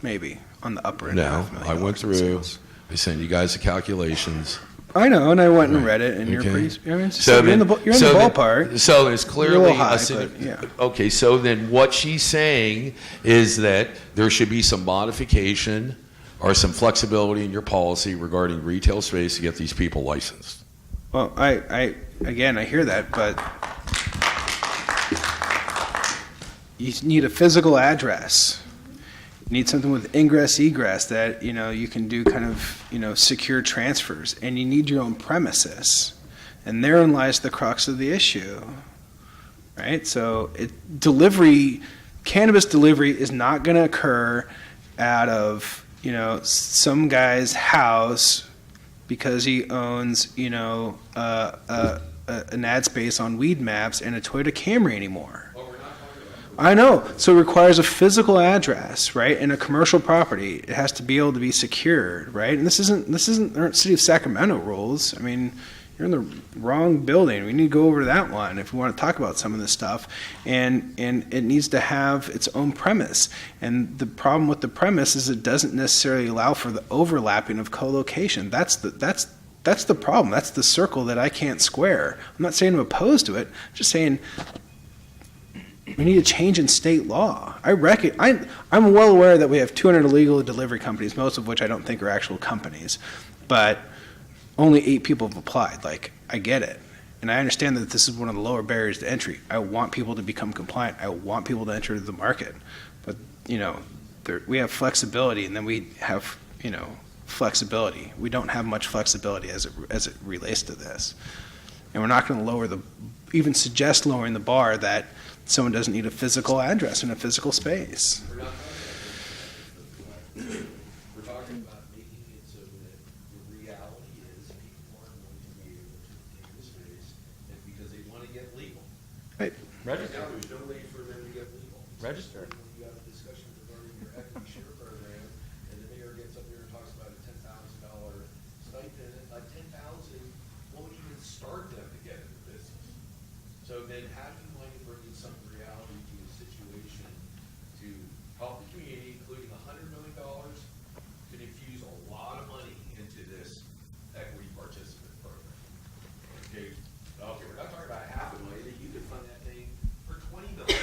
Maybe on the upper end. No, $500,000 I went through. I sent you guys the calculations. I know, and I went and read it, and you're pretty. I mean, you're in the ballpark. So it's clearly You're a little high, but, yeah. Okay. So then, what she's saying is that there should be some modification or some flexibility in your policy regarding retail space to get these people licensed. Well, I hear that, but you need a physical address. You need something with ingress egress that you can do kind of secure transfers, and you need your own premises, and therein lies the crux of the issue, right? So cannabis delivery is not going to occur out of some guy's house because he owns an ad space on Weed Maps and a Toyota Camry anymore. I know. So it requires a physical address, right? In a commercial property, it has to be able to be secured, right? And this isn't the City of Sacramento rules. I mean, you're in the wrong building. We need to go over that one if we want to talk about some of this stuff. And it needs to have its own premise. And the problem with the premise is it doesn't necessarily allow for the overlapping of co-location. That's the problem. That's the circle that I can't square. I'm not saying I'm opposed to it. I'm just saying we need a change in state law. I'm well aware that we have 200 illegal delivery companies, most of which I don't think are actual companies, but only 8 people have applied. Like, I get it. And I understand that this is one of the lower barriers to entry. I want people to become compliant. I want people to enter the market. But, we have flexibility, and then we have, flexibility. We don't have much flexibility as it relates to this. And we're not going to even suggest lowering the bar that someone doesn't need a physical address in a physical space. We're talking about making it so that the reality is people aren't going to be able to obtain the space because they want to get legal. Right. Register. There's no way for them to get legal. Register. When you have a discussion regarding your equity share program, and the mayor gets up there and talks about a $10,000 stipend, $10,000 won't even start them to get into business. So then how do you want to bring in some reality to a situation to help the community, including $100 million, could infuse a lot of money into this equity participant program? Okay, we're not talking about $500,000. You could fund that thing for $20 million.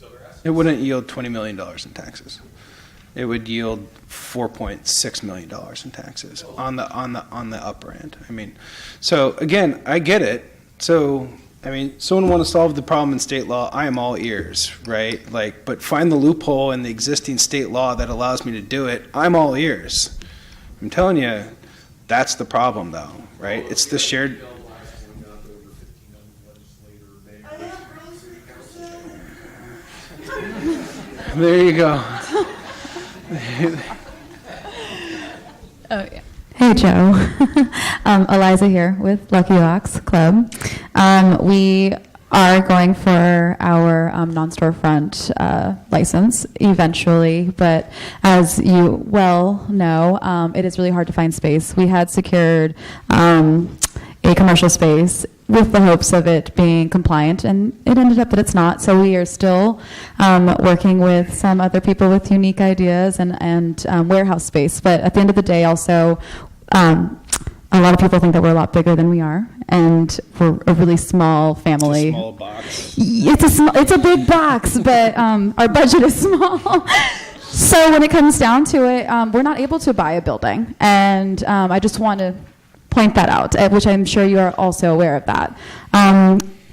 So It wouldn't yield $20 million in taxes. It would yield $4.6 million in taxes on the upper end. I mean, so again, I get it. So, I mean, someone want to solve the problem in state law, I am all ears, right? But find the loophole in the existing state law that allows me to do it, I'm all ears. I'm telling you, that's the problem though, right? It's the shared. There you go. Oh, yeah. Hey, Joe. Eliza here with Lucky Locks Club. We are going for our non-storefront license eventually, but as you well know, it is really hard to find space. We had secured a commercial space with the hopes of it being compliant, and it ended up that it's not. So we are still working with some other people with unique ideas and warehouse space. But at the end of the day, also, a lot of people think that we're a lot bigger than we are, and we're a really small family. It's a small box. It's a big box, but our budget is small. So when it comes down to it, we're not able to buy a building, and I just want to point that out, which I'm sure you are also aware of that.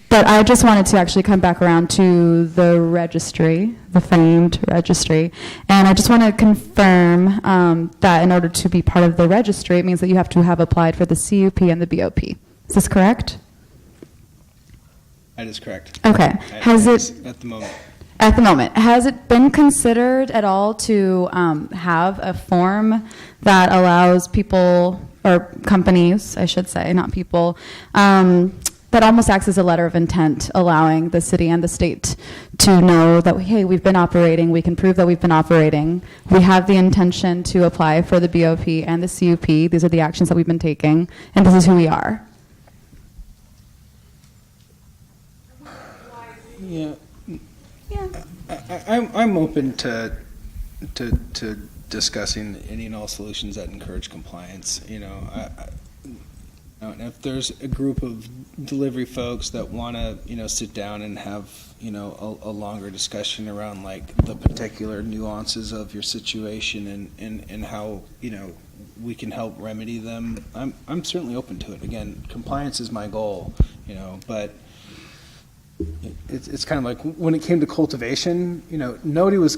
But I just wanted to actually come back around to the registry, the famed registry, and I just want to confirm that in order to be part of the registry, it means that you have to have applied for the CUP and the BOP. Is this correct? That is correct. Okay. Has it at the moment? At the moment, has it been considered at all to have a form that allows people, or companies, I should say, not people, that that almost acts as a letter of intent, allowing the city and the state to know that, hey, we've been operating, we can prove that we've been operating, we have the intention to apply for the BOP and the CUP, these are the actions that we've been taking, and this is who we are. Yeah. I'm open to discussing any and all solutions that encourage compliance. And if there's a group of delivery folks that want to, sit down and have, a longer discussion around like the particular nuances of your situation and how, we can help remedy them, I'm certainly open to it. Again, compliance is my goal, but it's kind of like when it came to cultivation, nobody was,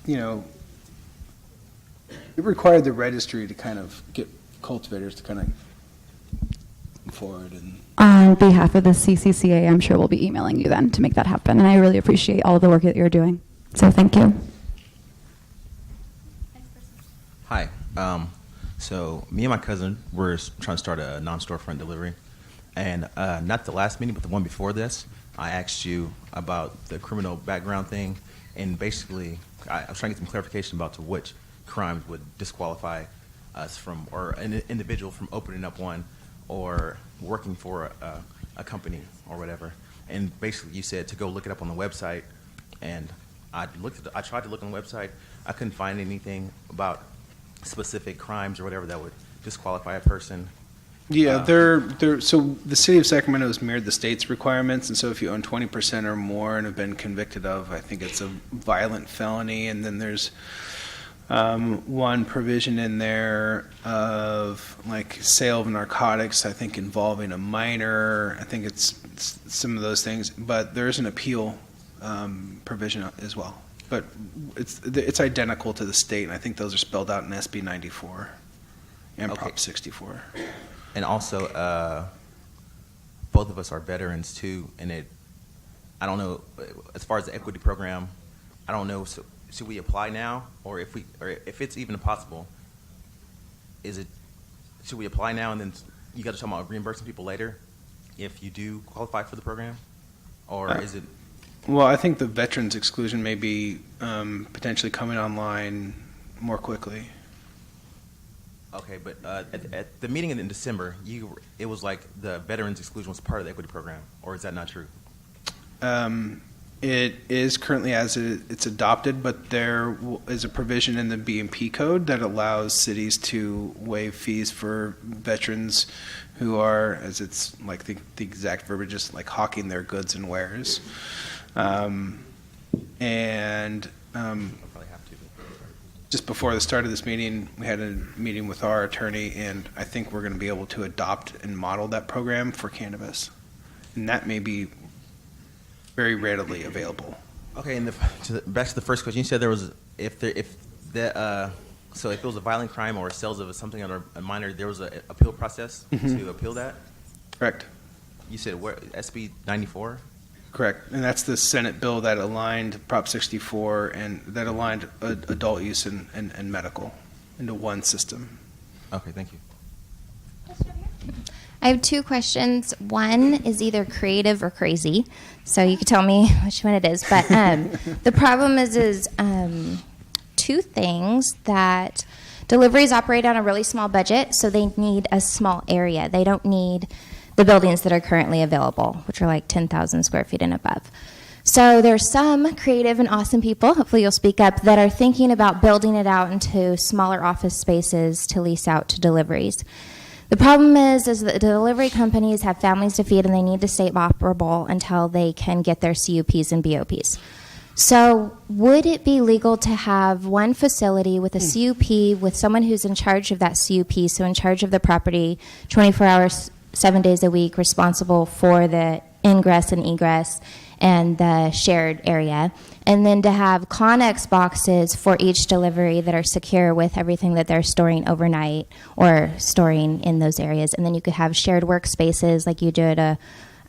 it required the registry to kind of get cultivators to kind of forward. And On behalf of the CCCA, I'm sure we'll be emailing you then to make that happen, and I really appreciate all of the work that you're doing. So thank you. Hi. So me and my cousin were trying to start a non-storefront delivery, and not the last meeting, but the one before this, I asked you about the criminal background thing, and basically I was trying to get some clarification about to which crimes would disqualify us from, or an individual from opening up one or working for a company or whatever. And basically you said to go look it up on the website, and I tried to look on the website. I couldn't find anything about specific crimes or whatever that would disqualify a person. yeah, so the city of Sacramento has mirrored the state's requirements, and so if you own 20% or more and have been convicted of, I think it's a violent felony, and then there's one provision in there of like sale of narcotics, I think involving a minor. I think it's some of those things, but there is an appeal provision as well. But it's identical to the state, and I think those are spelled out in SB 94 and Okay. Prop 64. And also, both of us are veterans too, and I don't know, as far as the equity program, I don't know, so should we apply now, or if it's even possible, should we apply now and then you got to talk about reimbursing people later if you do qualify for the program, or is it? Well, I think the veterans exclusion may be potentially coming online more quickly. Okay, but at the meeting in December, it was like the veterans exclusion was part of the equity program, or is that not true? It is currently as it's adopted, but there is a provision in the B&P code that allows cities to waive fees for veterans who are, as it's like the exact verbiage is like hawking their goods and wares. Just before the start of this meeting, we had a meeting with our attorney, and I think we're going to be able to adopt and model that program for cannabis. And that may be very readily available. Okay, and back to the first question, you said there was so if it was a violent crime or sales of something under a minor, there was an appeal process to appeal that? Correct. You said where, SB 94? Correct, and that's the Senate bill that aligned Prop 64 and that aligned adult use and medical into one system. Okay, thank you. I have two questions. One is either creative or crazy, so you can tell me which one it is. But the problem is two things: that deliveries operate on a really small budget, so they need a small area. They don't need the buildings that are currently available, which are like 10,000 square feet and above. So there's some creative and awesome people, hopefully you'll speak up, that are thinking about building it out into smaller office spaces to lease out to deliveries. The problem is that delivery companies have families to feed and they need to stay operable until they can get their CUPs and BOPs. So would it be legal to have one facility with a CUP with someone who's in charge of that CUP, so in charge of the property 24 hours, 7 days a week, responsible for the ingress and egress and the shared area, and then to have Connex boxes for each delivery that are secure with everything that they're storing overnight or storing in those areas, and then you could have shared workspaces like you do at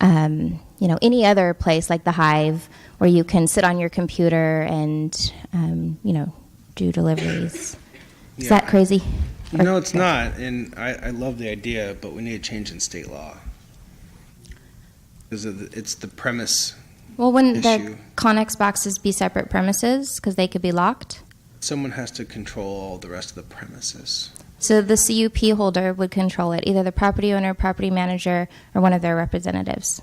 any other place like the Hive, where you can sit on your computer and do deliveries. Is that crazy? No, it's not, and I love the idea, but we need a change in state law. because it's the premise. Well, wouldn't issue. the Connex boxes be separate premises because they could be locked? Someone has to control all the rest of the premises. So the CUP holder would control it, either the property owner, property manager, or one of their representatives.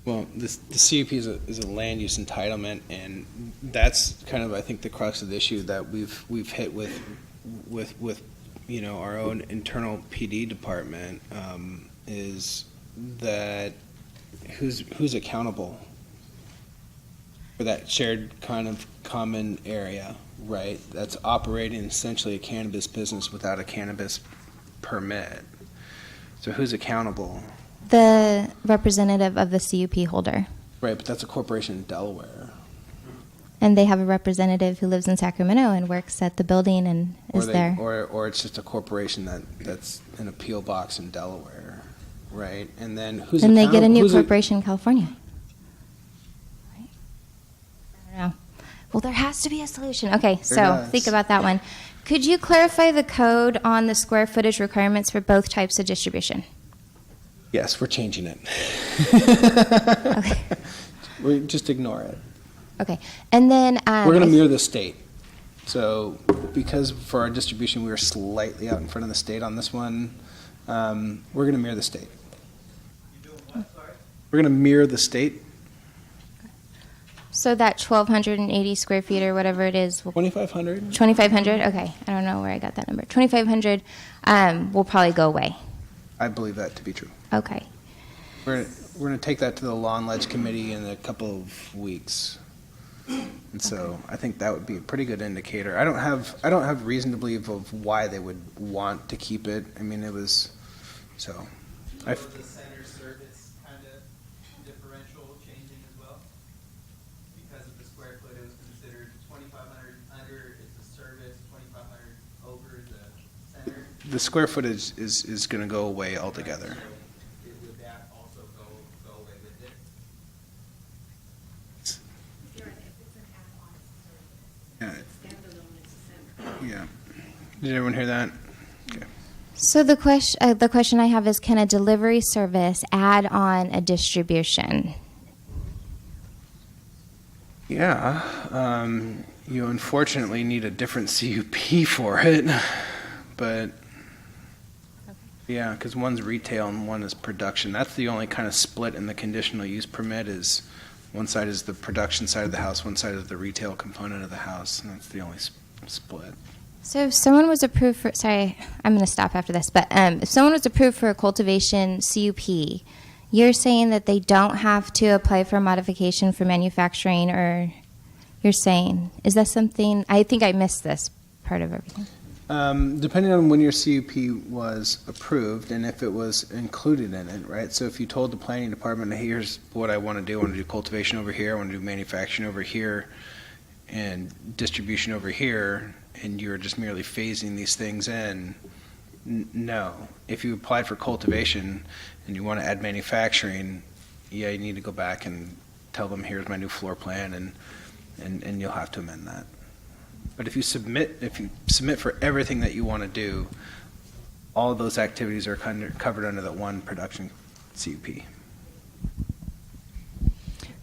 Well, the CUP is a land use entitlement, and that's kind of, I think, the crux of the issue that we've hit with our own internal PD department, is that who's accountable for that shared kind of common area, right? That's operating essentially a cannabis business without a cannabis permit. So who's accountable? The representative of the CUP holder. Right, but that's a corporation in Delaware. And they have a representative who lives in Sacramento and works at the building and is there. Or it's just a corporation that's an appeal box in Delaware, right? And then who's Then they get a new who's corporation in California. Right? I don't know. Well, there has to be a solution. Okay, so does. think about that one. Could you clarify the code on the square footage requirements for both types of distribution? Yes, we're changing it. Okay. We just ignore it. Okay, and then We're going to mirror the state. So because for our distribution we were slightly out in front of the state on this one, we're going to mirror the state. We're going to mirror the state. So that 1,280 square feet or whatever it is. 2,500. 2,500. Okay, I don't know where I got that number. 2,500 will probably go away. I believe that to be true. Okay. We're going to take that to the Law and Ledge Committee in a couple of weeks. And so I think that would be a pretty good indicator. I don't have reason to believe of why they would want to keep it. I mean, it was so. The center service kind of differential changing as well? Because of the square foot, it was considered 2,500 under is the service, 2,500 over the center. The square footage is going to go away altogether. Would that also go away with it? Yeah. Did everyone hear that? Okay. So the question I have is, can a delivery service add on a distribution? Yeah. You unfortunately need a different CUP for it, but yeah, because one's retail and one is production. That's the only kind of split in the conditional use permit is one side is the production side of the house, one side is the retail component of the house, and that's the only split. So if someone was approved for, sorry, I'm going to stop after this, but if someone was approved for a cultivation CUP, you're saying that they don't have to apply for a modification for manufacturing, or you're saying, is that something, I think I missed this part of everything. Depending on when your CUP was approved and if it was included in it, right? So if you told the planning department, hey, here's what I want to do. I want to do cultivation over here. I want to do manufacturing over here and distribution over here, and you're just merely phasing these things in, no. If you applied for cultivation and you want to add manufacturing, yeah, you need to go back and tell them, here's my new floor plan, and you'll have to amend that. But if you submit for everything that you want to do, all of those activities are covered under that one production CUP.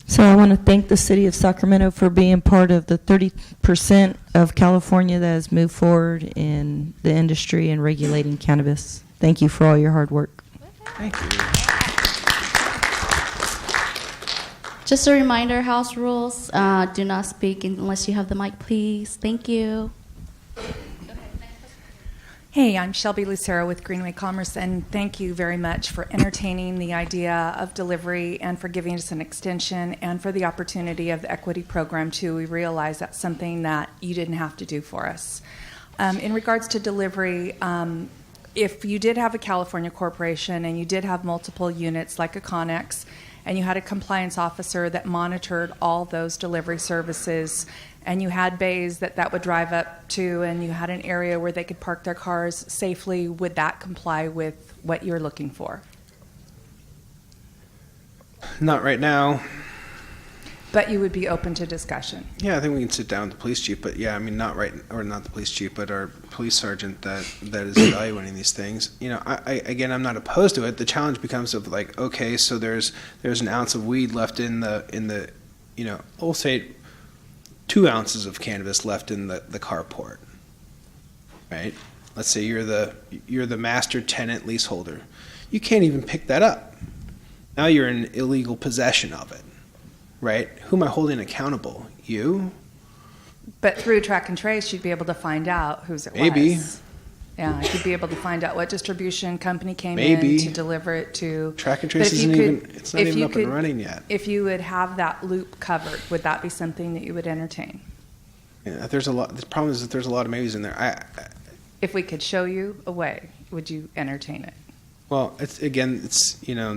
So I want to thank the city of Sacramento for being part of the 30% of California that has moved forward in the industry and regulating cannabis. Thank you for all your hard work. Thank you. Just a reminder, house rules, do not speak unless you have the mic, please. Thank you. Hey, I'm Shelby Lucero with Greenway Commerce, and thank you very much for entertaining the idea of delivery and for giving us an extension and for the opportunity of the equity program, too. We realize that's something that you didn't have to do for us. In regards to delivery, if you did have a California corporation and you did have multiple units like a Connex, and you had a compliance officer that monitored all those delivery services, and you had bays that would drive up to, and you had an area where they could park their cars safely, would that comply with what you're looking for? Not right now. But you would be open to discussion. Yeah, I think we can sit down with the police chief, but yeah, I mean, not the police chief, but our police sergeant that is evaluating these things. You know, again, I'm not opposed to it. The challenge becomes of like, okay, so there's an ounce of weed left in the, you know, we'll say 2 ounces of cannabis left in the carport, right? Let's say you're the master tenant leaseholder. You can't even pick that up. Now you're in illegal possession of it. Right? Who am I holding accountable? You? But through track and trace, you'd be able to find out whose it Maybe. was. Yeah, you'd be able to find out what distribution company came Maybe. in to deliver it to. Track and But trace if you it's not even up and running yet. If you would have that loop covered, would that be something that you would entertain? Yeah, there's a lot. The problem is that there's a lot of maybes in there. If we could show you a way, would you entertain it? Well, it's you know,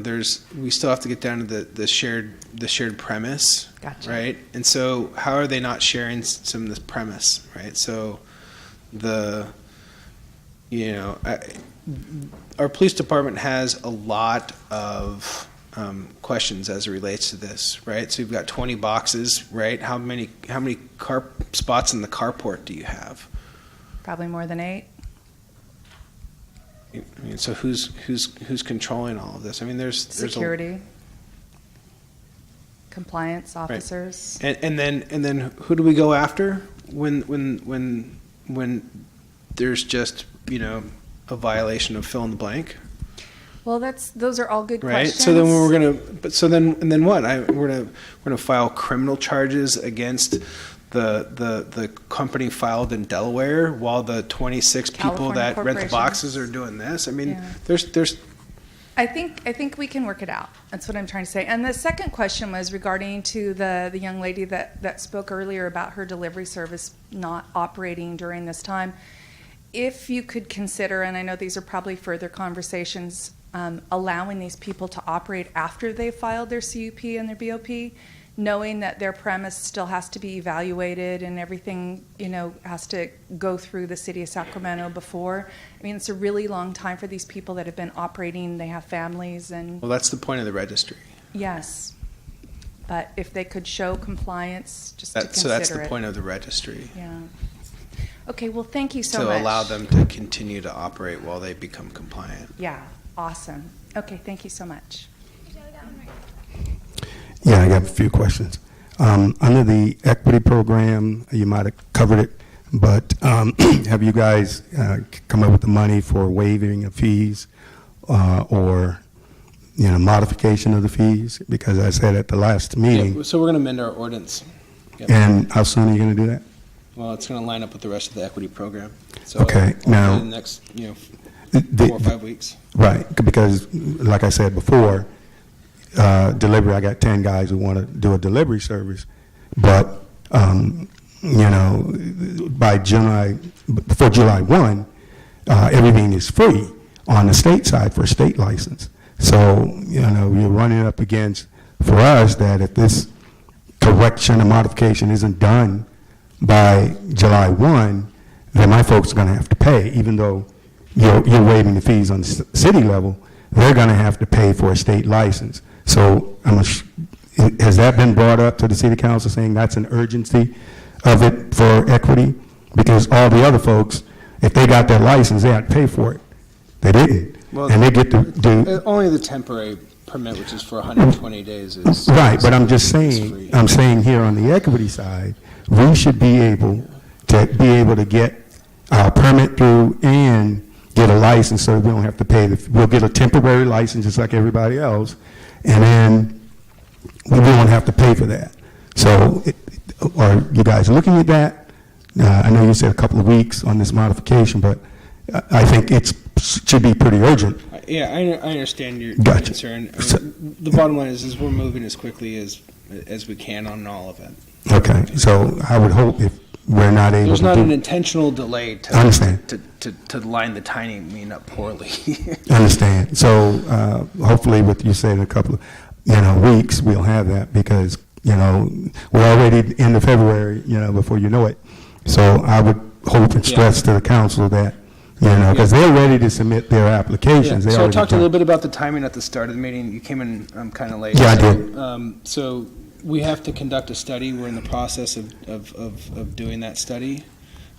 we still have to get down to the shared premise, Gotcha. right? And so how are they not sharing some of this premise, right? So our police department has a lot of questions as it relates to this, right? So you've got 20 boxes, right? How many car spots in the carport do you have? Probably more than 8. I mean, so who's controlling all of this? I mean, there's Security, compliance officers. Right. And then who do we go after when there's just, you know, a violation of fill in the blank? Well, those are all good Right. questions. So then what? We're gonna file criminal charges against the company filed in Delaware while the 26 people California that rent the corporations. boxes are doing this. I mean, Yeah. there's I think we can work it out. That's what I'm trying to say. And the second question was regarding to the young lady that spoke earlier about her delivery service not operating during this time. If you could consider, and I know these are probably further conversations, allowing these people to operate after they've filed their CUP and their BOP, knowing that their premise still has to be evaluated and everything, you know, has to go through the city of Sacramento before. I mean, it's a really long time for these people that have been operating. They have families and. well, that's the point of the registry. Yes. But if they could show compliance, just to consider So that's the it. point of the registry. Yeah. Okay, well, thank you so to much. allow them to continue to operate while they become compliant. Yeah, awesome. Okay, thank you so much. Yeah, I got a few questions. Under the equity program, you might have covered it, but have you guys come up with the money for waiving of fees or, you know, modification of the fees? Because I said at the last meeting. Yeah, so we're going to amend our ordinance. Yep. And how soon are you going to do that? Well, it's going to line up with the rest of the equity program. So Okay, now- in the next, 4 or 5 weeks. Right, because like I said before, delivery, I got 10 guys who want to do a delivery service, but, you know, before July 1, everything is free on the state side for a state license. So, you know, you're running up against, for us, that if this correction or modification isn't done by July 1, then my folks are going to have to pay, even though you're waiving the fees on the city level, they're going to have to pay for a state license. So has that been brought up to the city council saying that's an urgency of it for equity? Because all the other folks, if they got their license, they had to pay for it. They didn't. Well, and they get to do. Only the temporary permit, which is for 120 days, is. Right, but I'm just saying, I'm saying here on the equity side, we should be able to get our permit through and get a license so we don't have to pay. We'll get a temporary license just like everybody else, and then we won't have to pay for that. So are you guys looking at that? I know you said a couple of weeks on this modification, but I think it should be pretty urgent. Yeah, I understand your Gotcha. concern. I mean, the bottom line is we're moving as quickly as we can on all of it. Okay, so I would hope if we're not able There's to not do an intentional delay to I understand. to line the timing up poorly. I understand. So hopefully, with you saying a couple of weeks, we'll have that because we're already into February. Before you know it. So I would hope and stress to the council that because they're ready to submit their applications. So I talked a little bit about the timing at the start of the meeting. You came in kind of late. Yeah, I did. So we have to conduct a study. We're in the process of doing that study.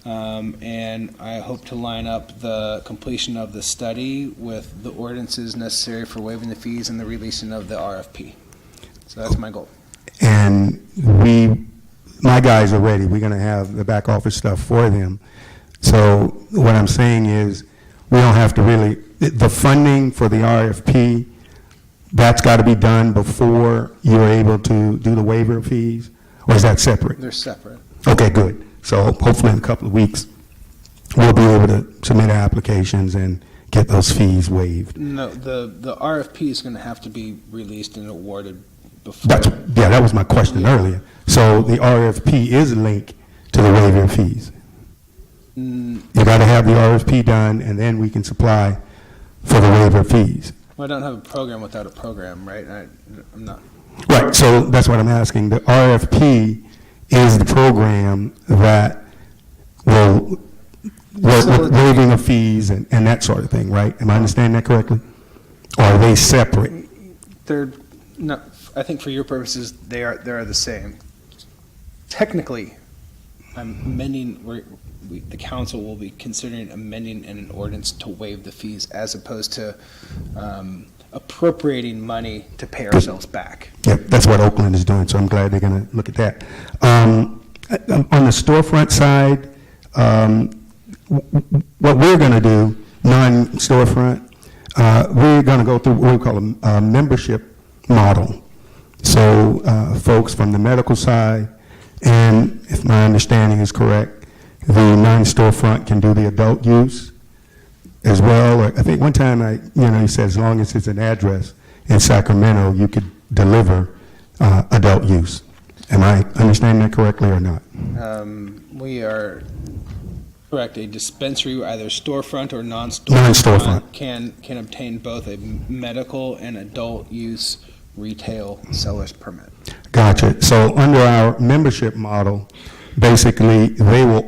And I hope to line up the completion of the study with the ordinances necessary for waiving the fees and the releasing of the RFP. So that's my goal. And my guys are ready. We're going to have the back office stuff for them. So what I'm saying is we don't have to really, the funding for the RFP, that's got to be done before you're able to do the waiver fees, or is that separate? They're separate. Okay, good. So hopefully in a couple of weeks, we'll be able to submit our applications and get those fees waived. No, the RFP is going to have to be released and awarded before. That was my question earlier. So the RFP is linked to the waiver fees. You got to have the RFP done, and then we can supply for the waiver fees. Well, I don't have a program without a program, right? I'm not. Right, so that's what I'm asking. The RFP is the program that will work with waiving of fees and that sort of thing, right? Am I understanding that correctly? Or are they separate? They're not. I think for your purposes, they are the same. Technically, I'm amending. The council will be considering amending an ordinance to waive the fees, as opposed to appropriating money to pay ourselves back. Yeah, that's what Oakland is doing, so I'm glad they're going to look at that. On the storefront side, what we're going to do, non-storefront, we're going to go through what we call a membership model. So folks from the medical side, and if my understanding is correct, the non-storefront can do the adult use as well. I think one time you said as long as it's an address in Sacramento, you could deliver adult use. Am I understanding that correctly or not? We are correct. A dispensary, either storefront or non-storefront, can obtain both a medical and adult use retail seller's permit. Gotcha. So under our membership model, basically they will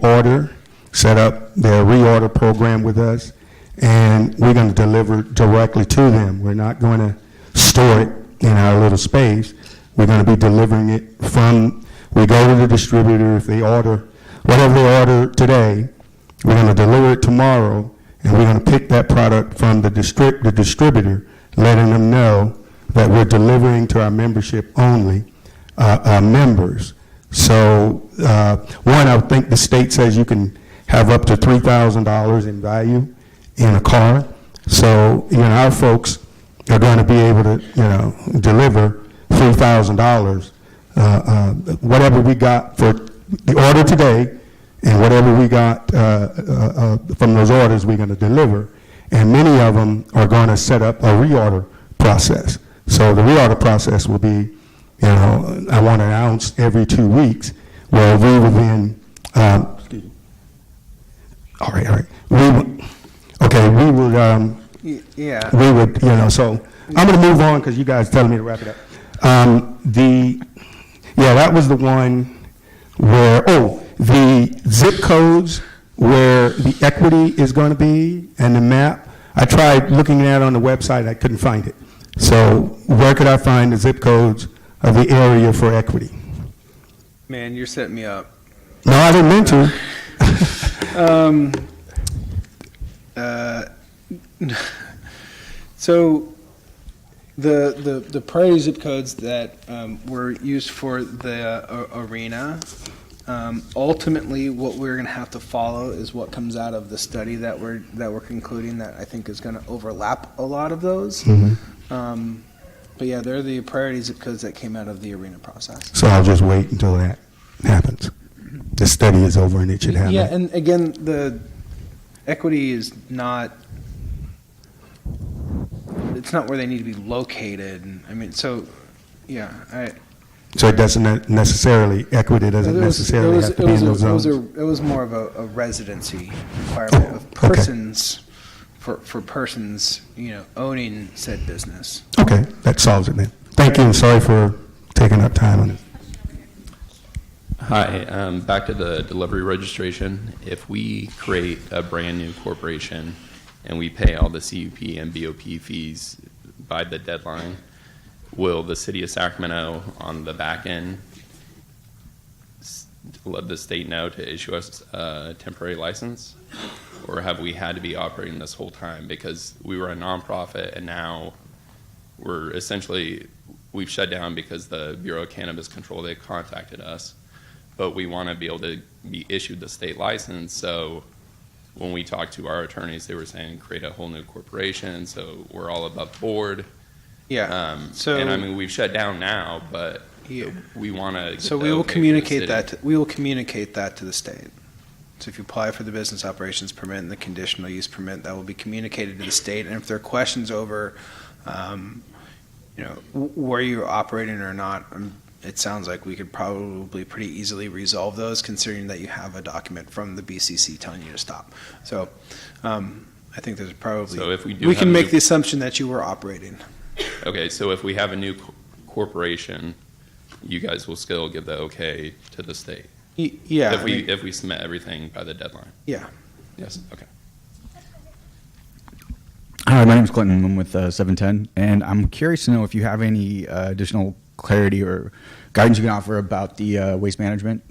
set up their reorder program with us, and we're going to deliver directly to them. We're not going to store it in our little space. We're going to be delivering it we go to the distributor. If they order whatever they order today, we're going to deliver it tomorrow, and we're going to pick that product from the distributor, letting them know that we're delivering to our membership only, members. So one, I would think the state says you can have up to $3,000 in value in a car. So our folks are going to be able to deliver $3,000. Whatever we got for the order today, and whatever we got from those orders, we're going to deliver. And many of them are going to set up a reorder process. So the reorder process will be, I want an ounce every 2 weeks, where we will then, excuse me. All right. We would, we would, so I'm going to move on because you guys are telling me to wrap it up. That was the one where, the zip codes where the equity is going to be and the map. I tried looking at it on the website, I couldn't find it. So where could I find the zip codes of the area for equity? Man, you're setting me up. No, I didn't mean to. So the priority zip codes that were used for the arena, ultimately what we're going to have to follow is what comes out of the study that we're concluding, that I think is going to overlap a lot of those. Mm-hmm. But yeah, they're the priority zip codes that came out of the arena process. So I'll just wait until that happens. The study is over and it should happen. Yeah, and again, the equity is not, it's not where they need to be located. I mean, so, yeah. So it doesn't necessarily, equity doesn't necessarily have to be in those zones? It was more of a residency requirement of persons, for persons, owning said business. Okay, that solves it then. Thank you, and sorry for taking up time on it. Hi, back to the delivery registration. If we create a brand new corporation and we pay all the CUP and BOP fees by the deadline, will the city of Sacramento on the back end let the state know to issue us a temporary license? Or have we had to be operating this whole time? Because we were a nonprofit and now we've shut down because the Bureau of Cannabis Control, they contacted us. But we want to be able to be issued the state license. So when we talked to our attorneys, they were saying create a whole new corporation. So we're all above board. Yeah. And I mean, we've shut down now, but we want to. So we will communicate that. We will communicate that to the state. So if you apply for the business operations permit and the conditional use permit, that will be communicated to the state. And if there are questions over, where you're operating or not, it sounds like we could probably pretty easily resolve those, considering that you have a document from the BCC telling you to stop. So I think there's probably. So if we can make the assumption that you were operating. Okay, so if we have a new corporation, you guys will still give the okay to the state. Yeah. If we submit everything by the deadline. Yeah. Yes. Okay. Hi, my name is Clinton. I'm with 710, and I'm curious to know if you have any additional clarity or guidance you can offer about the waste management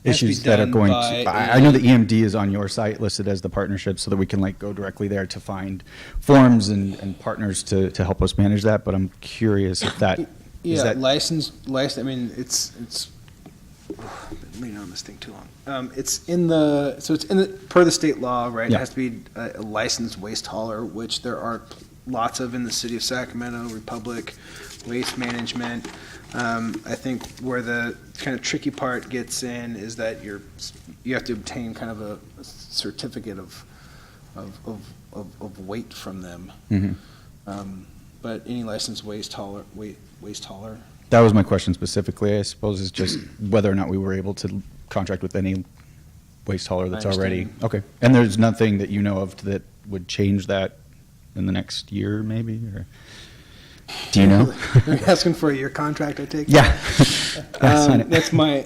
issues that are going to. I know the EMD is on your site listed as the partnership, so that we can go directly there to find forms and partners to help us manage that. But I'm curious if that. Licensed. I mean, it's. I've been on this thing too long. It's in the per the state law, right? Yeah. It has to be a licensed waste hauler, which there are lots of in the city of Sacramento, Republic, Waste Management. I think where the kind of tricky part gets in is that you have to obtain kind of a certificate of weight from them. Mm-hmm. But any licensed waste hauler. That was my question specifically. I suppose is just whether or not we were able to contract with any waste hauler that's already okay. And there's nothing that you know of that would change that in the next year, maybe, or do you know? You're asking for a year contract, I take. Yeah. That's my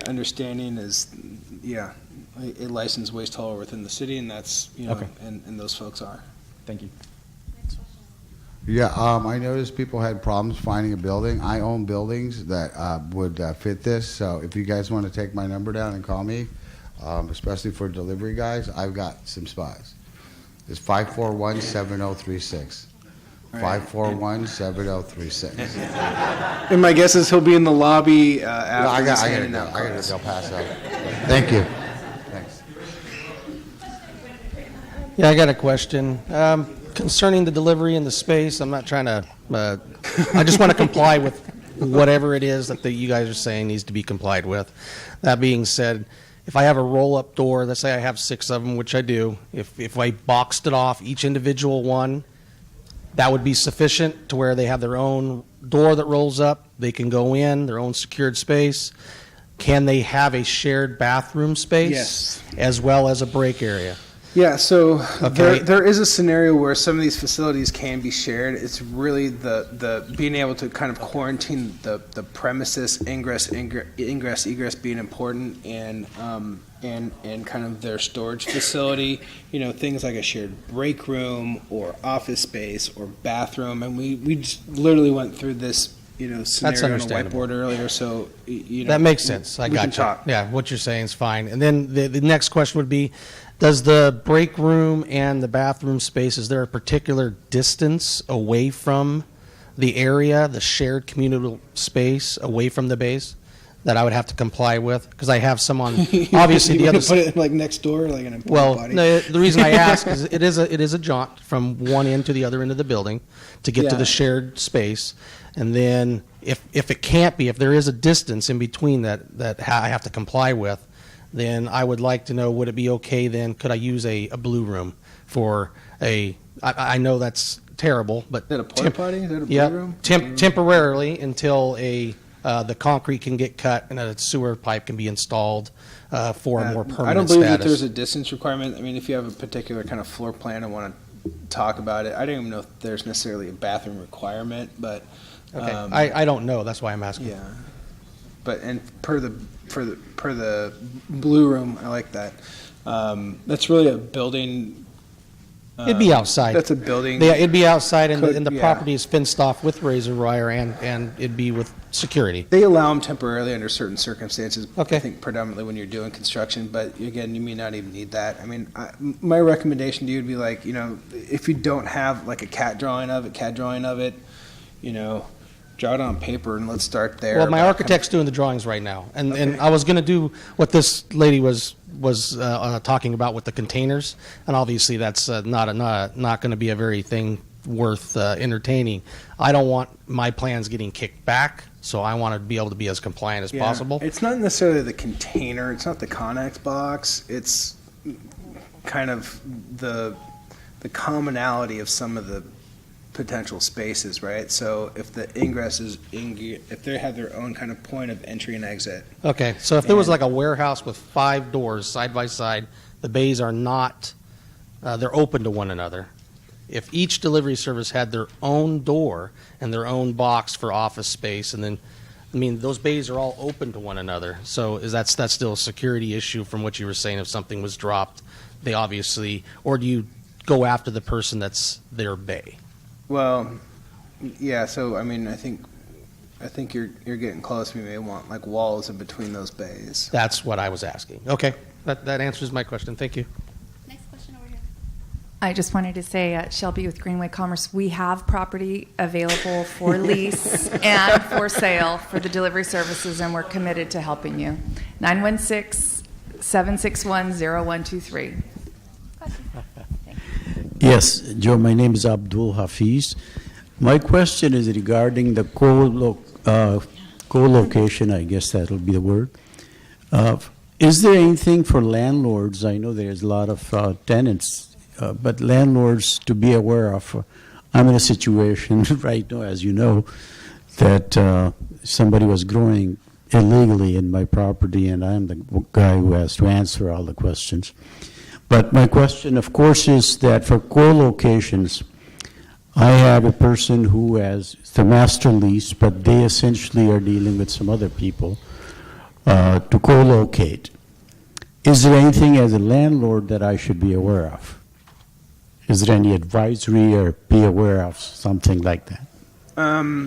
understanding is, a licensed waste hauler within the city, and that's okay. and those folks are. Thank you. Yeah, I noticed people had problems finding a building. I own buildings that would fit this, so if you guys want to take my number down and call me, especially for delivery guys, I've got some spots. It's 541-7036. 541-7036. And my guess is he'll be in the lobby after I got handing to out go. cards. They'll pass out. Thank you. Thanks. Yeah, I got a question. Concerning the delivery in the space, I'm not trying to, I just want to comply with whatever it is that you guys are saying needs to be complied with. That being said, if I have a roll-up door, let's say I have 6 of them, which I do, if I boxed it off, each individual one, that would be sufficient to where they have their own door that rolls up, they can go in, their own secured space. Can they have a shared bathroom space? Yes. As well as a break area? Yeah, so Okay. there is a scenario where some of these facilities can be shared. It's really the being able to kind of quarantine the premises, ingress, egress being important, and kind of their storage facility. Things like a shared break room or office space or bathroom. And we just literally went through this scenario on a whiteboard earlier. So that makes sense. I got you. Yeah, what you're saying is fine. And then the next question would be, does the break room and the bathroom space, is there a particular distance away from the area, the shared communal space away from the base that I would have to comply with? Because I have some on, obviously the other put it like next door, like an well, body. no, the reason I ask is it is a jaunt from one end to the other end of the building to get to Yeah. the shared space. And then if it can't be, if there is a distance in between that I have to comply with, then I would like to know, would it be okay then, could I use a blue room for I know that's terrible, but. Is that a porta potty? Is that a blue room? Temporarily until the concrete can get cut and a sewer pipe can be installed for a more permanent status. I don't believe that there's a distance requirement. I mean, if you have a particular kind of floor plan and want to talk about it, I don't even know if there's necessarily a bathroom requirement, but. Okay, I don't know. That's why I'm asking. Yeah, but and per the blue room, I like that. That's really a building It'd be outside. That's a building. Yeah, it'd be outside, and Could- the yeah. property is fenced off with razor wire, and it'd be with security. They allow them temporarily under certain circumstances. Okay. I think predominantly when you're doing construction, but again, you may not even need that. I mean, my recommendation to you would be like, if you don't have like a CAD drawing of it, draw it on paper and let's start there. Well, my architect's doing the drawings right now, and I was going to do what this lady was talking about with the containers, and obviously that's not going to be a very thing worth entertaining. I don't want my plans getting kicked back, so I want to be able to be as compliant as Yeah. possible. It's not necessarily the container. It's not the Connex box. It's kind of the commonality of some of the potential spaces, right? So if the ingress is if they have their own kind of point of entry and exit. Okay, so if there was like a warehouse with 5 doors side by side, the bays are not, they're open to one another. If each delivery service had their own door and their own box for office space, and then, I mean, those bays are all open to one another. So that's still a security issue from what you were saying? If something was dropped, they obviously, or do you go after the person that's their bay? Well, yeah. So I mean, I think you're getting close. We may want like walls in between those bays. That's what I was asking. Okay, that answers my question. Thank you. I just wanted to say at Shelby with Greenway Commerce, we have property available for lease and for sale for the delivery services, and we're committed to helping you. 916-761-0123. Yes, Joe, my name is Abdul Hafiz. My question is regarding the co-location, I guess that'll be the word. Is there anything for landlords? I know there's a lot of tenants, but landlords to be aware of. I'm in a situation right now, as you know, that somebody was growing illegally in my property, and I'm the guy who has to answer all the questions. But my question, of course, is that for co-locations, I have a person who has the master lease, but they essentially are dealing with some other people to co-locate. Is there anything as a landlord that I should be aware of? Is there any advisory or be aware of something like that? I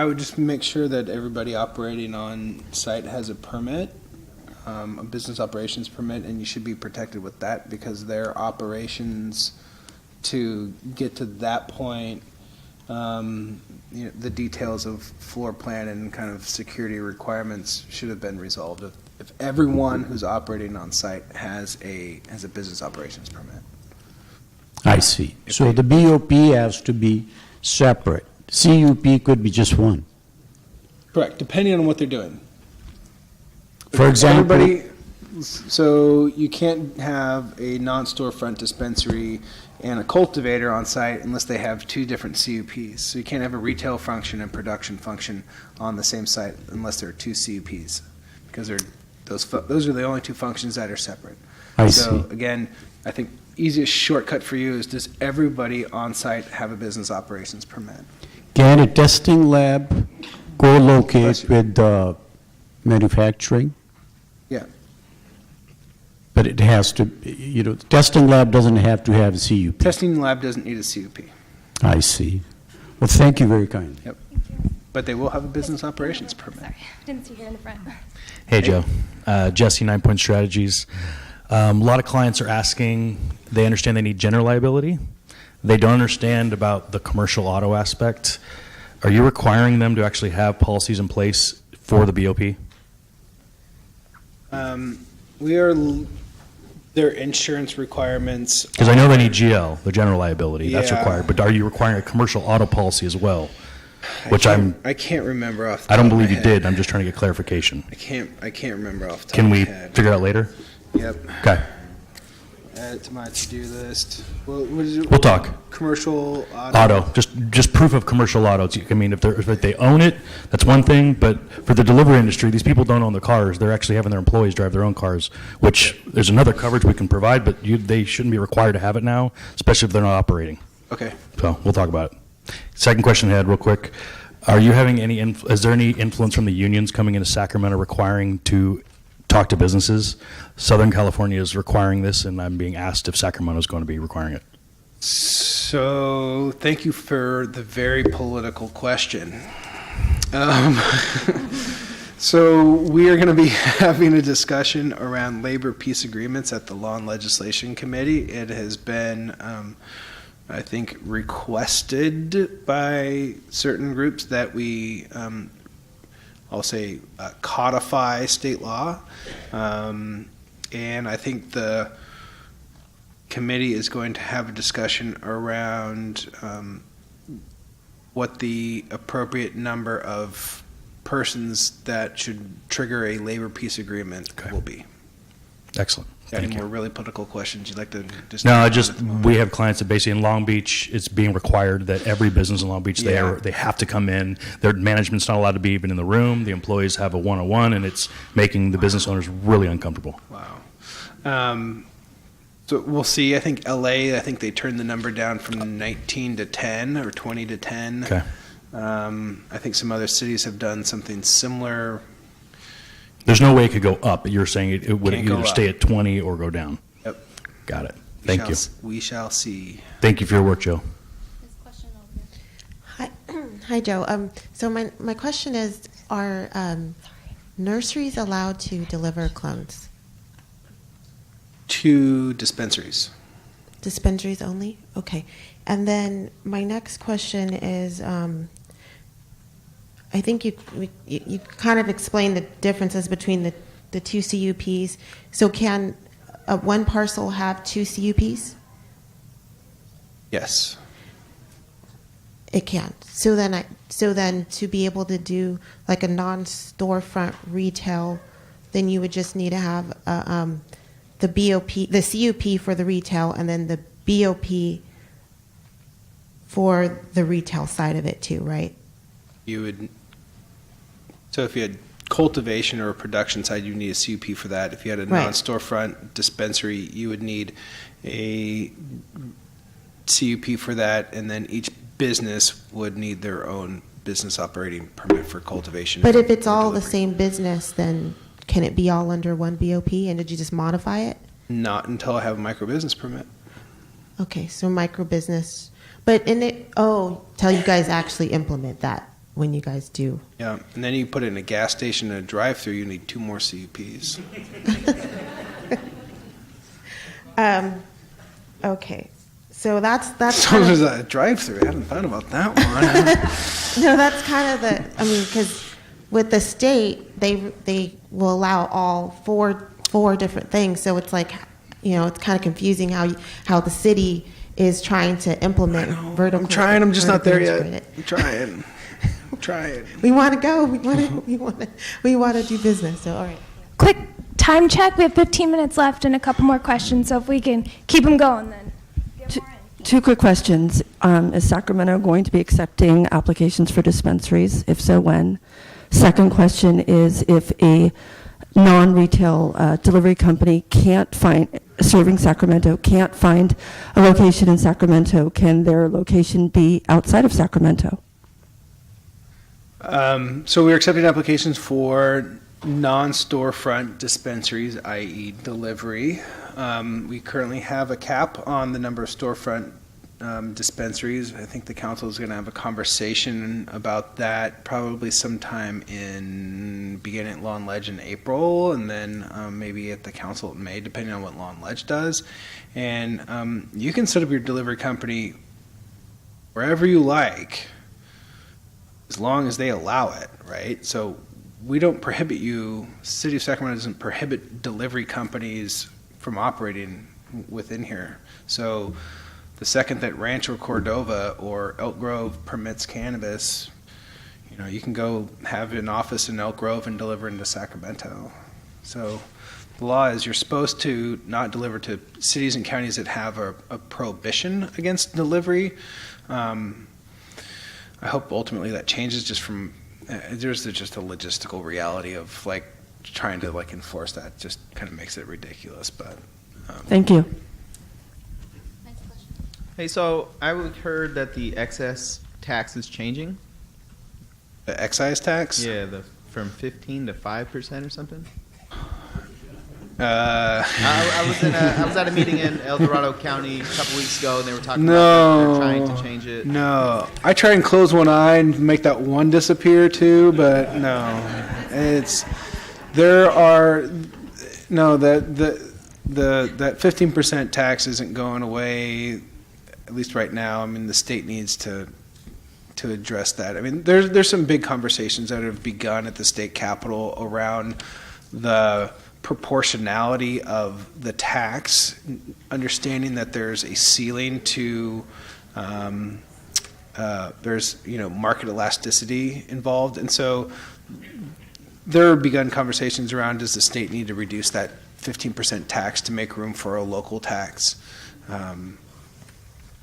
would just make sure that everybody operating on site has a permit. A business operations permit, and you should be protected with that because their operations to get to that point, the details of floor plan and kind of security requirements should have been resolved if everyone who's operating on site has a business operations permit. I see. So the BOP has to be separate. CUP could be just one. Correct, depending on what they're doing. For example, so you can't have a non-storefront dispensary and a cultivator on site unless they have 2 different CUPs. So you can't have a retail function and production function on the same site unless there are 2 CUPs, because those are the only 2 functions that are separate. So again, I think easiest shortcut for you is, does everybody on site have a business operations permit? Can a testing lab co-locate with manufacturing? Yeah. But it has to, the testing lab doesn't have to have a CUP. Testing lab doesn't need a CUP. I see. Well, thank you very kindly. Yep. But they will have a business operations permit. Sorry, didn't see her in the front. Hey, Joe. Jesse, 9 Point Strategies. A lot of clients are asking, they understand they need general liability. They don't understand about the commercial auto aspect. Are you requiring them to actually have policies in place for the BOP? Their insurance requirements. Because I know they need GL, the general liability. That's Yeah. required. But are you requiring a commercial auto policy as well? I can't remember off the I don't top of my believe you head. did. I'm just trying to get clarification. I can't remember off the top Can of my we head. figure it out later? Yep. Okay. Add it to my to-do list. What is it? We'll talk. Commercial auto. Auto, just proof of commercial autos. I mean, if they own it, that's one thing. But for the delivery industry, these people don't own the cars. They're actually having their employees drive their own cars, which there's another coverage we can provide, but they shouldn't be required to have it now, especially if they're not operating. Okay. So we'll talk about it. Second question I had real quick. Are you having is there any influence from the unions coming into Sacramento requiring to talked to businesses. Southern California is requiring this, and I'm being asked if Sacramento is going to be requiring it. So, thank you for the very political question. So, we are going to be having a discussion around labor peace agreements at the Law and Legislation Committee. It has been, I think, requested by certain groups that we, I'll say, codify state law. And I think the committee is going to have a discussion around what the appropriate number of persons that should trigger a labor peace agreement will be. Excellent. Got Thank any you. more really political questions you'd like to just? No, we have clients that basically in Long Beach, it's being required that every business in Long Beach, they have to come in. Their management's not allowed to be even in the room. The employees have a one-on-one, and it's making the business owners really uncomfortable. Wow. So we'll see. I think LA, I think they turned the number down from 19 to 10 or 20 to 10. Okay. I think some other cities have done something similar. There's no way it could go up. You're saying it would Can't go either stay up. at 20 or go down. Yep. Got it. Thank you. We shall see. Thank you for your work, Joe. Hi, Joe. So my question is, are nurseries allowed to deliver clones? To dispensaries. Dispensaries only? Okay. And then my next question is, I think you kind of explained the differences between the two CUPs. So can one parcel have two CUPs? Yes. It can. So then to be able to do like a non-storefront retail, then you would just need to have the BOP, the CUP for the retail, and then the BOP for the retail side of it too, right? You would. So if you had cultivation or a production side, you need a CUP for that. If you had a Right. non-storefront dispensary, you would need a CUP for that, and then each business would need their own business operating permit for cultivation. But if it's all the same business, then can it be all under one BOP? And did you just modify it? Not until I have a micro business permit. Okay, so micro business. But till you guys actually implement that when you guys do. Yeah, and then you put it in a gas station and a drive-through, you need 2 more CUPs. Okay, so that's So kind there's of, a drive-through. I hadn't thought about that one. no, that's kind of because with the state, they will allow all four different things. So it's like, it's kind of confusing how the city is trying to implement vertical. I'm trying. I'm just not there vertically yet. integrated. I'm trying. We want to go. We want to do business. So all right. Quick time check. We have 15 minutes left and a couple more questions. So if we can keep them going, then. Two quick questions. Is Sacramento going to be accepting applications for dispensaries? If so, when? Second question is, if a non-retail delivery company serving Sacramento can't find a location in Sacramento, can their location be outside of Sacramento? So we're accepting applications for non-storefront dispensaries, i.e. delivery. We currently have a cap on the number of storefront dispensaries. I think the council is going to have a conversation about that probably sometime beginning at Law and Ledge in April, and then maybe at the council in May, depending on what Law and Ledge does. And you can set up your delivery company wherever you like, as long as they allow it, right? So we don't prohibit you, City of Sacramento doesn't prohibit delivery companies from operating within here. So the second that Rancho Cordova or Elk Grove permits cannabis, you can go have an office in Elk Grove and deliver into Sacramento. So the law is you're supposed to not deliver to cities and counties that have a prohibition against delivery. I hope ultimately that changes just from, there's just a logistical reality of trying to enforce that just kind of makes it ridiculous, but. Thank you. Hey, so I heard that the excess tax is changing. The excise tax? Yeah, from 15 to 5% or something. I was at a meeting in El Dorado County a couple weeks ago, and they were talking about they're trying to change it. No, I try and close one eye and make that one disappear too, but no, that 15% tax isn't going away, at least right now. I mean, the state needs to address that. I mean, there's some big conversations that have begun at the state capitol around the proportionality of the tax, understanding that there's a ceiling to there's market elasticity involved, and so there have begun conversations around, does the state need to reduce that 15% tax to make room for a local tax?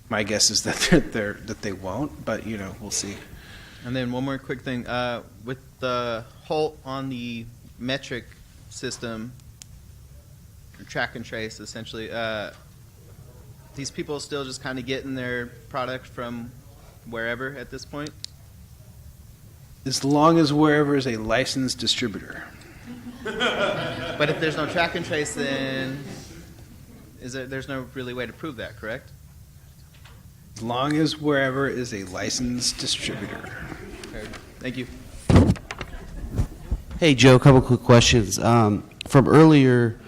My guess is that they won't, but we'll see. And then one more quick thing with the halt on the metric system, track and trace, essentially. These people still just kind of getting their product from wherever at this point? As long as wherever is a licensed distributor. But if there's no track and trace, then there's no really way to prove that, correct? As long as wherever is a licensed distributor. Okay. Thank you. Hey, Joe, a couple quick questions. From earlier,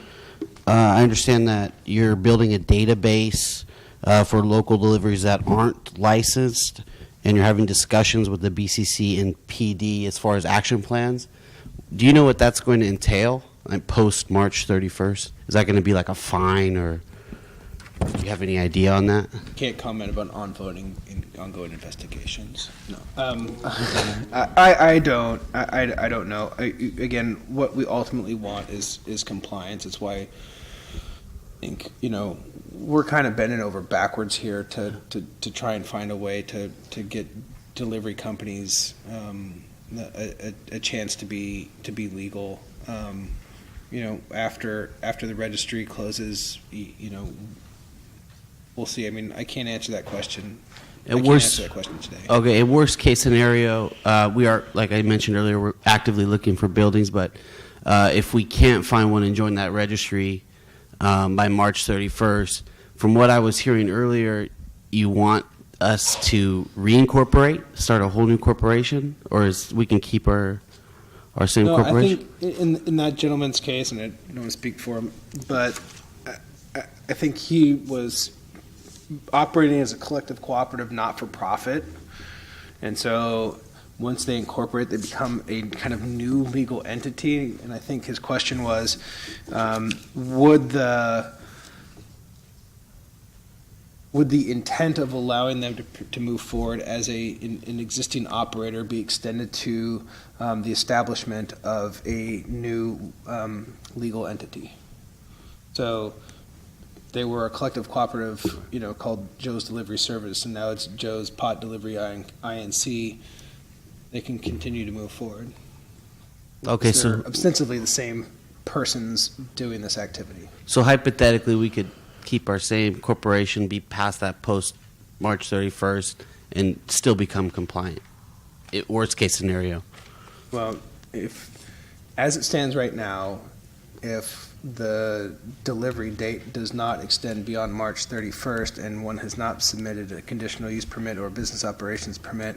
I understand that you're building a database for local deliveries that aren't licensed, and you're having discussions with the BCC and PD as far as action plans. Do you know what that's going to entail post March 31st? Is that going to be like a fine, or do you have any idea on that? Can't comment about ongoing investigations. No. I don't know. Again, what we ultimately want is compliance. It's why I think we're kind of bending over backwards here to try and find a way to get delivery companies a chance to be legal. After the registry closes, we'll see. I mean, I can't answer that question. Answer that question today. Okay, in worst case scenario, we are, like I mentioned earlier, we're actively looking for buildings, but if we can't find one and join that registry by March 31st, from what I was hearing earlier, you want us to reincorporate, start a whole new corporation, or we can keep our same corporation? I think in that gentleman's case, and I don't want to speak for him, but I think he was operating as a collective cooperative not-for-profit, and so once they incorporate, they become a kind of new legal entity. And I think his question was, would the intent of allowing them to move forward as an existing operator be extended to the establishment of a new legal entity? So they were a collective cooperative, called Joe's Delivery Service, and now it's Joe's Pot Delivery Inc. They can continue to move forward. Okay, so they're ostensibly the same persons doing this activity. So hypothetically, we could keep our same corporation, be past that post March 31st, and still become compliant. Worst case scenario. Well, as it stands right now, if the delivery date does not extend beyond March 31st and one has not submitted a conditional use permit or a business operations permit,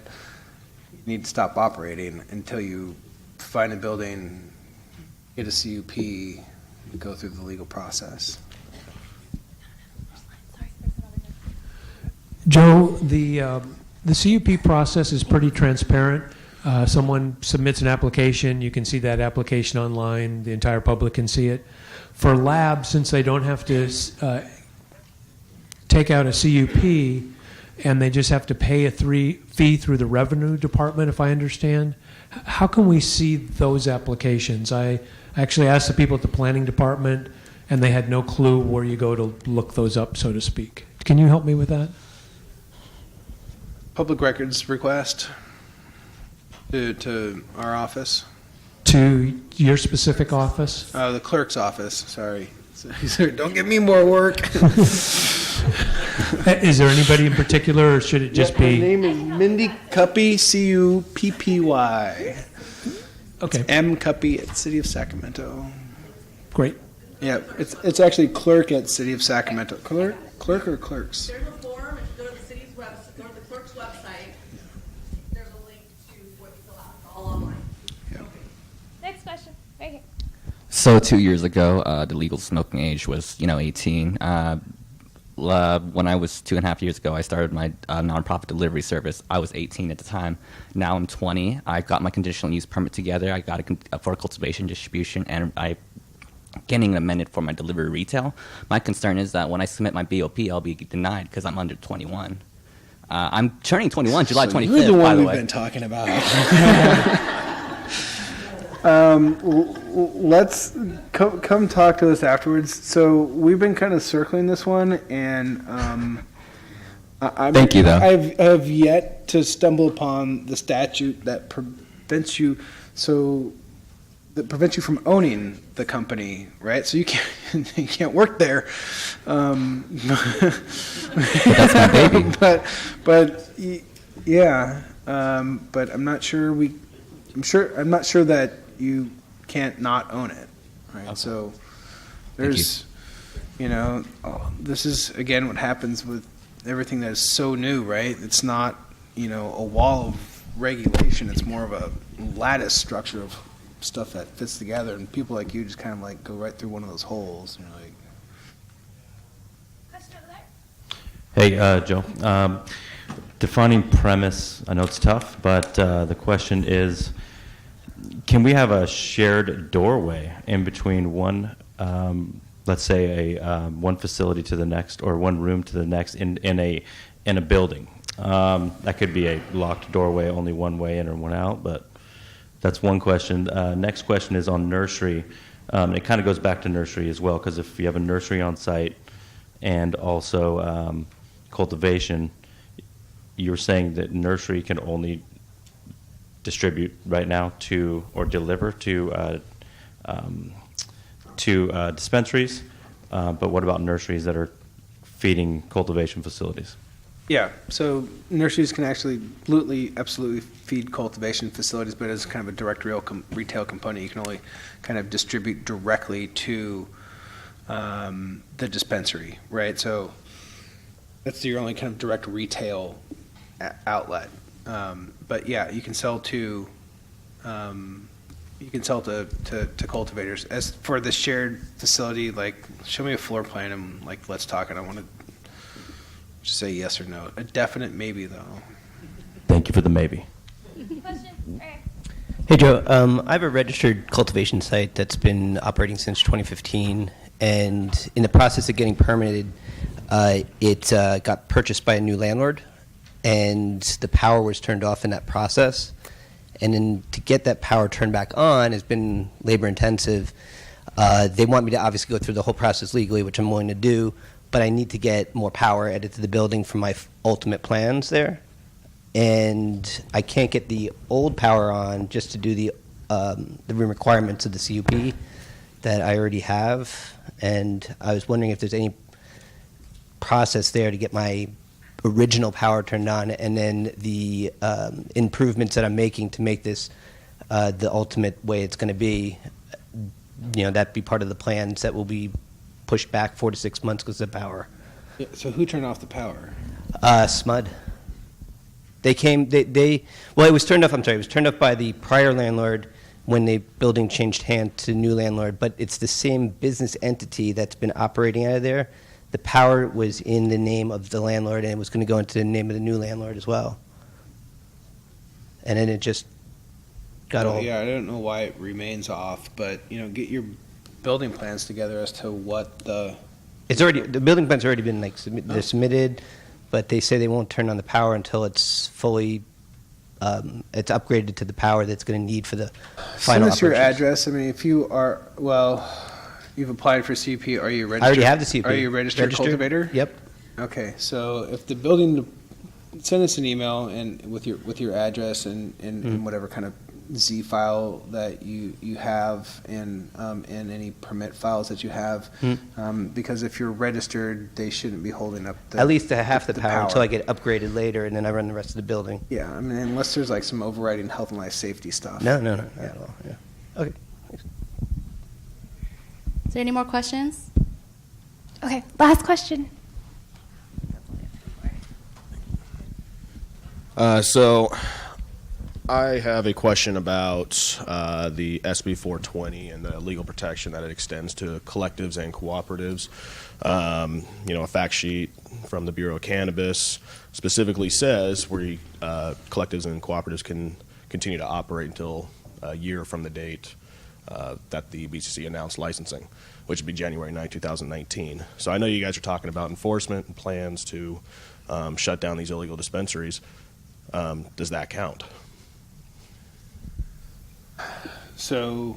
you need to stop operating until you find a building, get a CUP, and go through the legal process. Joe, the CUP process is pretty transparent. Someone submits an application, you can see that application online, the entire public can see it. For labs, since they don't have to take out a CUP and they just have to pay a fee through the revenue department, if I understand, how can we see those applications? I actually asked the people at the planning department and they had no clue where you go to look those up, so to speak. Can you help me with that? Public records request to our office. To your specific office? The clerk's office, sorry. Don't give me more work. Is there anybody in particular, or should it just be? Her name is Mindy Cuppy, C-U-P-P-Y. Okay. It's M. Cuppy at City of Sacramento. Great. Yeah, it's actually clerk at City of Sacramento. Clerk or clerks? There's a form, if you go to the city's website, go to the clerk's website, there's a link to what you fill out, it's all online. Next question, right here. So 2 years ago, the legal smoking age was, 18. When I was 2.5 years ago, I started my nonprofit delivery service. I was 18 at the time. Now I'm 20. I got my conditional use permit together. I got for cultivation distribution, and I getting amended for my delivery retail. My concern is that when I submit my BOP, I'll be denied because I'm under 21. I'm turning 21 July 25th. You're the by one the we've way. been talking about. Let's come talk to us afterwards. So we've been kind of circling this one, and Thank you, though. I have yet to stumble upon the statute that prevents you from owning the company, right? So you can't work there. But that's my baby. Yeah. But I'm not sure that you can't not own it, right? Okay. So there's, this is again what happens with everything that is so new, right? It's not, a wall of regulation. It's more of a lattice structure of stuff that fits together, and people like you just kind of like go right through one of those holes. And you're like, Hey, Joe. Defining premise, I know it's tough, but the question is, can we have a shared doorway in between one, let's say one facility to the next or one room to the next in a building? That could be a locked doorway, only one way in or one out, but that's one question. Next question is on nursery. It kind of goes back to nursery as well, because if you have a nursery on site and also cultivation, you're saying that nursery can only distribute right now to or deliver to dispensaries, but what about nurseries that are feeding cultivation facilities? yeah. So nurseries can actually absolutely feed cultivation facilities, but as kind of a direct retail component, you can only kind of distribute directly to the dispensary, right? So that's your only kind of direct retail outlet. But yeah, you can sell to cultivators. As for the shared facility, like, show me a floor plan and like let's talk. I don't want to just say yes or no. A definite maybe though. Thank you for the maybe. Hey Joe, I have a registered cultivation site that's been operating since 2015, and in the process of getting permitted, it got purchased by a new landlord, and the power was turned off in that process. And then to get that power turned back on has been labor intensive. They want me to obviously go through the whole process legally, which I'm willing to do, but I need to get more power added to the building for my ultimate plans there. And I can't get the old power on just to do the requirements of the CUP that I already have. And I was wondering if there's any process there to get my original power turned on, and then the improvements that I'm making to make this the ultimate way it's going to be, that be part of the plans that will be pushed back 4 to 6 months because of power. Yeah, so who turned off the power? SMUD. They came. Well, it was turned off. I'm sorry. It was turned off by the prior landlord when the building changed hand to new landlord. But it's the same business entity that's been operating out of there. The power was in the name of the landlord, and it was going to go into the name of the new landlord as well. And then it just got all. Yeah, I don't know why it remains off, but get your building plans together as to what the. The building plans already been they're submitted, but they say they won't turn on the power until it's fully. It's upgraded to the power that's going to need for the final. Send us your address. I mean, if you are you've applied for CUP. Are you registered? I already have the CUP. Are you a registered cultivator? Yep. Okay, so if the building, send us an email and with your address and whatever kind of Z file that you have and any permit files that you have, because if you're registered, they shouldn't be holding up at least half the power until I get upgraded later, and then I run the rest of the building. Yeah, I mean, unless there's like some overriding health and life safety stuff. No, not at all. Yeah. Okay. Is there any more questions? Okay, last question. So I have a question about the SB 420 and the legal protection that it extends to collectives and cooperatives. A fact sheet from the Bureau of Cannabis specifically says where collectives and cooperatives can continue to operate until a year from the date that the BCC announced licensing, which would be January 9, 2019. So I know you guys are talking about enforcement and plans to shut down these illegal dispensaries. Does that count? So,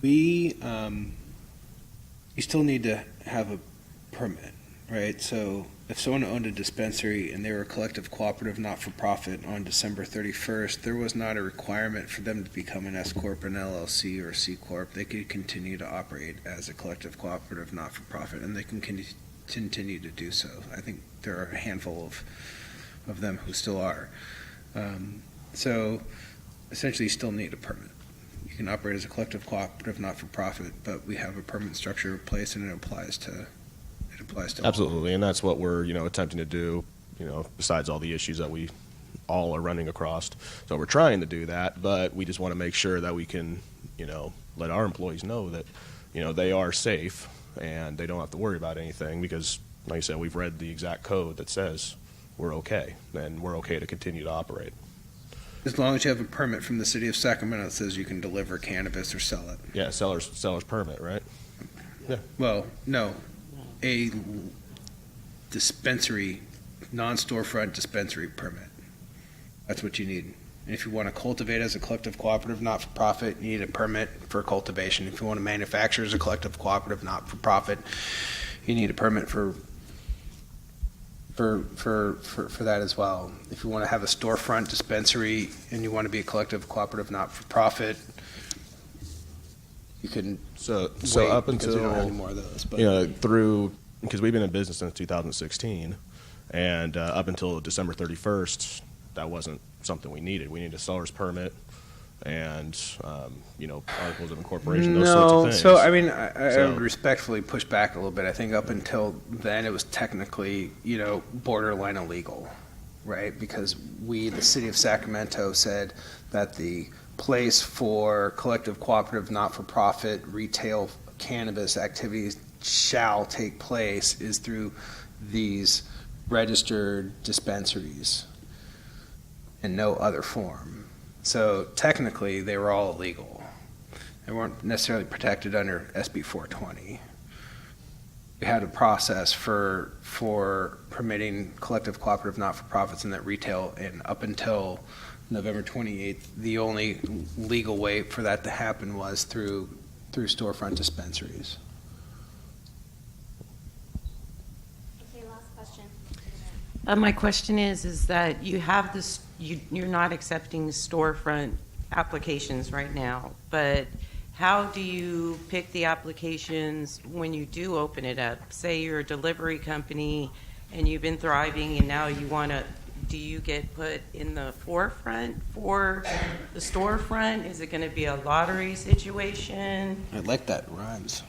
you still need to have a permit, right? So if someone owned a dispensary and they were a collective cooperative not-for-profit on December 31st, there was not a requirement for them to become an S-Corp, an LLC, or a C-Corp. They could continue to operate as a collective cooperative not-for-profit, and they can continue to do so. I think there are a handful of them who still are. So essentially, you still need a permit. You can operate as a collective cooperative not-for-profit, but we have a permit structure in place, and it applies to all. Absolutely, and that's what we're attempting to do. Besides all the issues that we all are running across, so we're trying to do that. But we just want to make sure that we can, let our employees know that, they are safe and they don't have to worry about anything because, like I said, we've read the exact code that says we're okay, and we're okay to continue to operate. As long as you have a permit from the city of Sacramento that says you can deliver cannabis or sell it. Yeah, seller's permit, right? Yeah. Well, no, a dispensary, non-storefront dispensary permit. That's what you need. And if you want to cultivate as a collective cooperative not-for-profit, you need a permit for cultivation. If you want to manufacture as a collective cooperative not-for-profit, you need a permit for that as well. If you want to have a storefront dispensary and you want to be a collective cooperative not-for-profit, you can So wait up because until we don't have any more of those. But because we've been in business since 2016, and up until December 31st, that wasn't something we needed. We needed a seller's permit and articles of incorporation, those sorts of things. So I mean, I would respectfully push back a little bit. I think up until then, it was technically borderline illegal, right? Because the city of Sacramento, said that the place for collective cooperative not-for-profit retail cannabis activities shall take place is through these registered dispensaries in no other form. So technically, they were all illegal. They weren't necessarily protected under SB 420. We had a process for permitting collective cooperative not-for-profits in that retail, and up until November 28th, the only legal way for that to happen was through storefront dispensaries. Okay, last question. My question is that you have this, you're not accepting storefront applications right now, but how do you pick the applications when you do open it up? Say you're a delivery company and you've been thriving and now you want to, do you get put in the forefront for the storefront? Is it going to be a lottery situation? I like that, rhymes.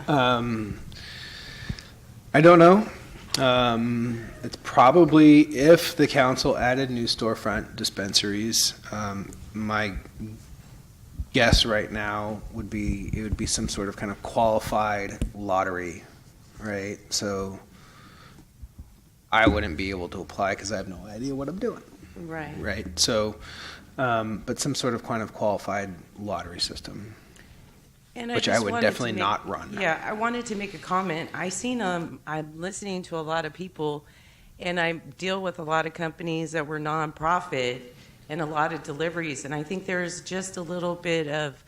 I don't know. It's probably, if the council added new storefront dispensaries, my guess right now would be it would be some sort of kind of qualified lottery, right? So I wouldn't be able to apply because I have no idea what I'm doing. Right. Right. So, but some sort of kind of qualified lottery system, And which I would definitely not run. Yeah, I wanted to make a comment. I'm listening to a lot of people, and I deal with a lot of companies that were nonprofit and a lot of deliveries, and I think there's just a little bit of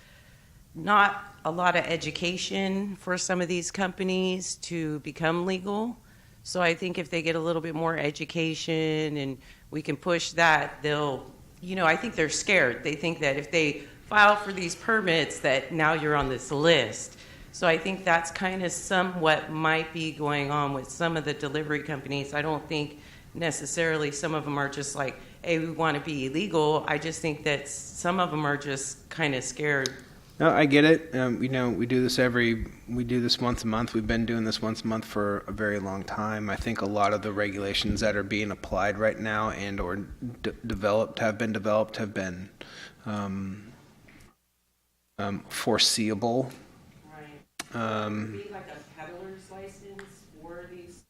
not a lot of education for some of these companies to become legal. So I think if they get a little bit more education and we can push that, they'll, I think they're scared. They think that if they file for these permits that now you're on this list. So I think that's kind of somewhat might be going on with some of the delivery companies. I don't think necessarily some of them are just like, hey, we want to be illegal. I just think that some of them are just kind of scared. No, I get it. We do this once a month. We've been doing this once a month for a very long time. I think a lot of the regulations that are being applied right now and or have been foreseeable. Right. Would it be like a peddler's license for these?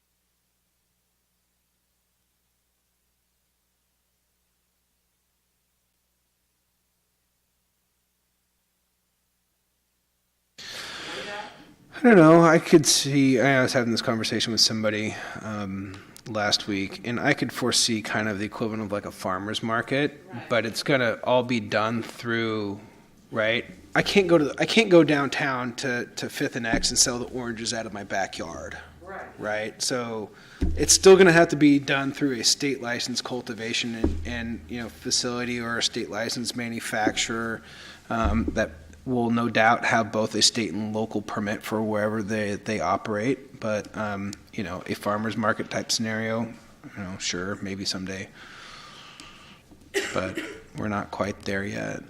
I don't know. I was having this conversation with somebody last week, and I could foresee kind of the equivalent of like a farmer's market, but it's gonna all be done through, right? I can't go downtown to Fifth and X and sell the oranges out of my backyard, right? So it's still gonna have to be done through a state licensed cultivation and facility or a state licensed manufacturer that will no doubt have both a state and local permit for wherever they operate. But, a farmer's market type scenario, sure, maybe someday. But we're not quite there yet.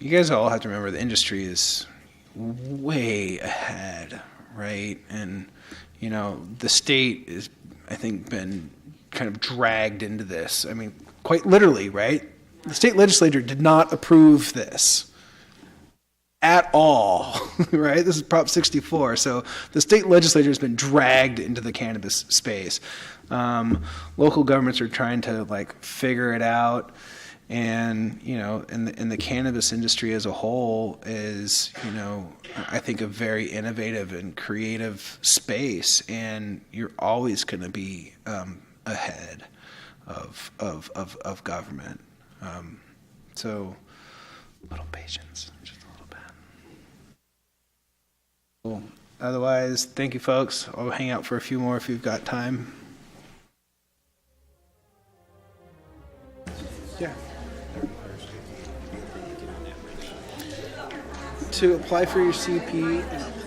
You guys all have to remember the industry is way ahead, right? And, the state is, I think, been kind of dragged into this. I mean, quite literally, right? The state legislature did not approve this at all, right? This is Prop 64. So the state legislature has been dragged into the cannabis space. Local governments are trying to figure it out. And, and the cannabis industry as a whole is, I think a very innovative and creative space. And you're always going to be ahead of government. So a little patience. Cool. Otherwise, thank you, folks. I'll hang out for a few more if you've got time. Yeah. To apply for your CP